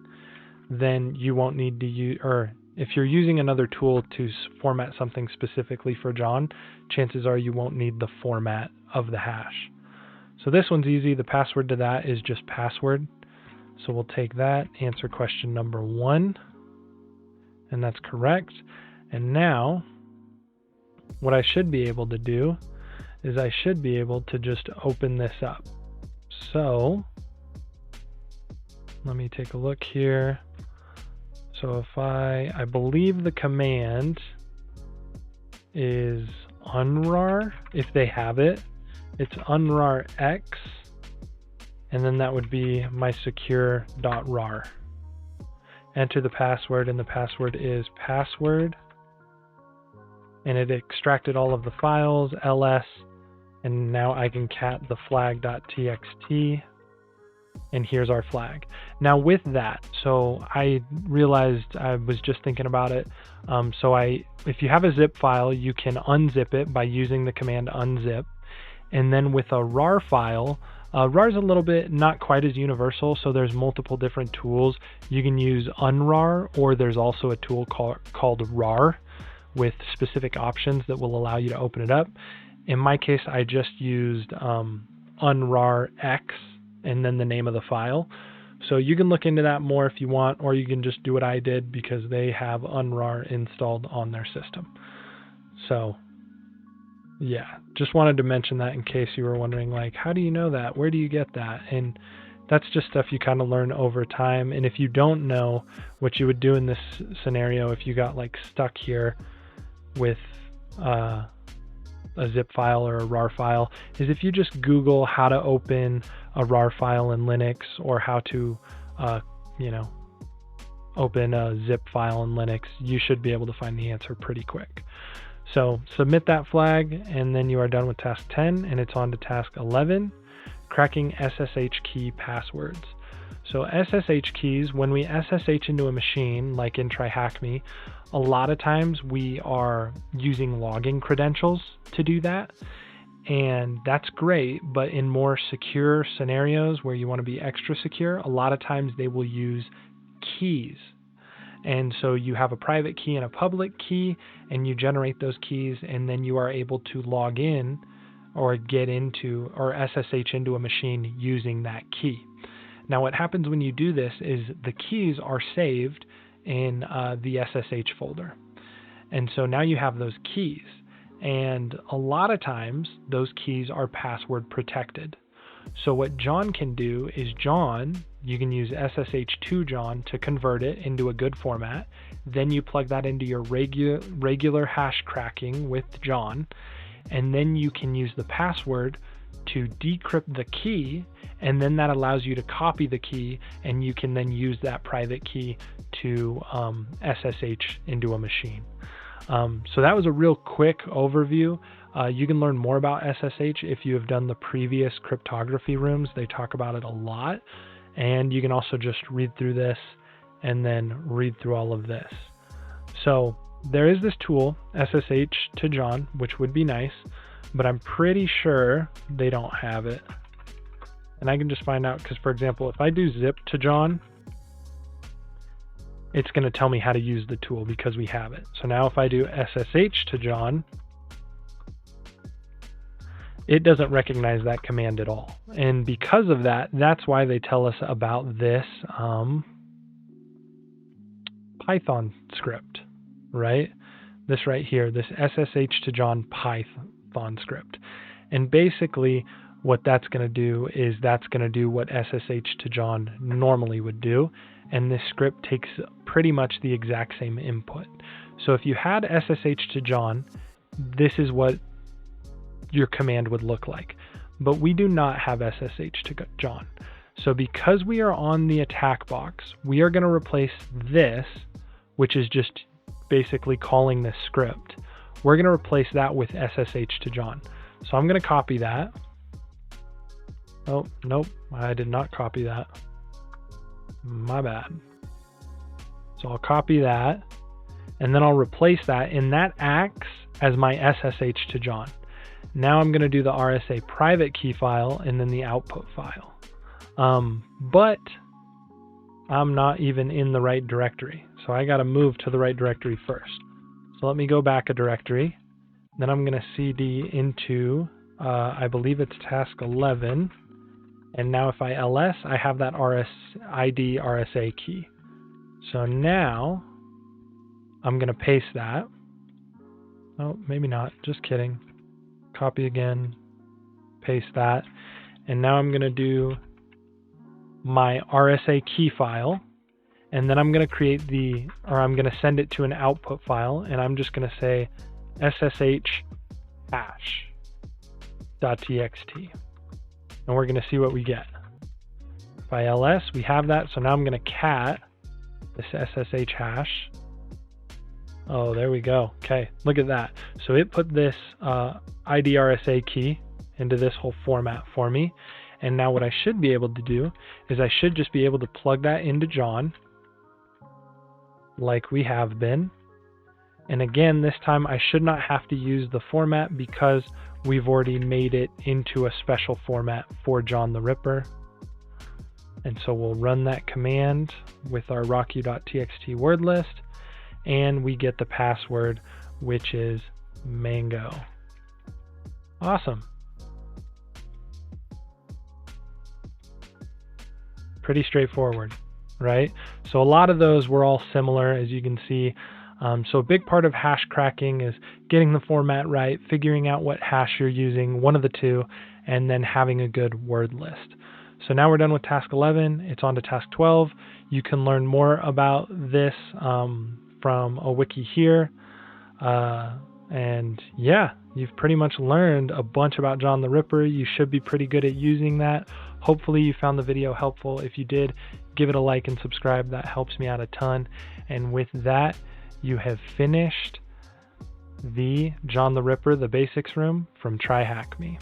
then you won't need to use, or if you're using another tool to format something specifically for John, chances are you won't need the format of the hash. So this one's easy. The password to that is just password. So we'll take that, answer question number 1, and that's correct. And now what I should be able to do is I should be able to just open this up. So let me take a look here. So if I believe the command is unrar, if they have it, it's unrar x, and then that would be mysecure.rar. Enter the password, and the password is password, and it extracted all of the files, ls, and now I can cat the flag.txt, and here's our flag. Now with that, so I realized I was just thinking about it. If you have a zip file, you can unzip it by using the command unzip. And then with a rar file, rar is a little bit not quite as universal, so there's multiple different tools. You can use unrar, or there's also a tool called rar with specific options that will allow you to open it up. In my case, I just used unrar x and then the name of the file. So you can look into that more if you want, or you can just do what I did because they have unrar installed on their system. So yeah, just wanted to mention that in case you were wondering, like, how do you know that? Where do you get that? And that's just stuff you kind of learn over time. And if you don't know what you would do in this scenario, if you got like stuck here with a zip file or a rar file, is if you just Google how to open a rar file in Linux, or how to, open a zip file in Linux, you should be able to find the answer pretty quick. So submit that flag, and then you are done with task 10, and it's on to task 11, cracking SSH key passwords. So SSH keys, when we SSH into a machine, like in TryHackMe, a lot of times we are using login credentials to do that. And that's great, but in more secure scenarios where you want to be extra secure, a lot of times they will use keys. And so you have a private key and a public key, and you generate those keys, and then you are able to log in or get into or SSH into a machine using that key. Now what happens when you do this is the keys are saved in the SSH folder. And so now you have those keys. And a lot of times those keys are password protected. So what John can do is you can use SSH2John to convert it into a good format. Then you plug that into your regular hash cracking with John. And then you can use the password to decrypt the key, and then that allows you to copy the key, and you can then use that private key to SSH into a machine. So that was a real quick overview. You can learn more about SSH if you have done the previous cryptography rooms. They talk about it a lot. And you can also just read through this and then read through all of this. So there is this tool, SSH2John, which would be nice, but I'm pretty sure they don't have it. And I can just find out, because for example, if I do zip2John, it's going to tell me how to use the tool because we have it. So now if I do SSH2John, it doesn't recognize that command at all. And because of that, that's why they tell us about this Python script, right? This right here, this SSH2John Python script. And basically what that's going to do is that's going to do what SSH2John normally would do. And this script takes pretty much the exact same input. So if you had SSH2John, this is what your command would look like. But we do not have SSH2John. So because we are on the attack box, we are going to replace this, which is just basically calling this script. We're going to replace that with SSH2John. So I'm going to copy that. Oh, nope, I did not copy that. My bad. So I'll copy that, and then I'll replace that, and that acts as my SSH2John. Now I'm going to do the RSA private key file and then the output file. But I'm not even in the right directory. So I got to move to the right directory first. So let me go back a directory. Then I'm going to cd into, I believe it's task 11. And now if I ls, I have that ID RSA key. So now I'm going to paste that. Oh, maybe not. Just kidding. Copy again, paste that. And now I'm going to do my RSA key file. And then I'm going to create I'm going to send it to an output file. And I'm just going to say ssh hash.txt. And we're going to see what we get. If I ls, we have that. So now I'm going to cat this ssh hash. Oh, there we go. Okay, look at that. So it put this ID RSA key into this whole format for me. And now what I should be able to do is I should just be able to plug that into John like we have been. And again, this time I should not have to use the format because we've already made it into a special format for John the Ripper. And so we'll run that command with our rocku.txt word list, and we get the password, which is mango. Awesome. Pretty straightforward, right? So a lot of those were all similar, as you can see. So a big part of hash cracking is getting the format right, figuring out what hash you're using, one of the two, and then having a good word list. So now we're done with task 11. It's on to task 12. You can learn more about this from a wiki here. And yeah, you've pretty much learned a bunch about John the Ripper. You should be pretty good at using that. Hopefully you found the video helpful. If you did, give it a like and subscribe. That helps me out a ton. And with that, you have finished the John the Ripper, the basics room from TryHackMe.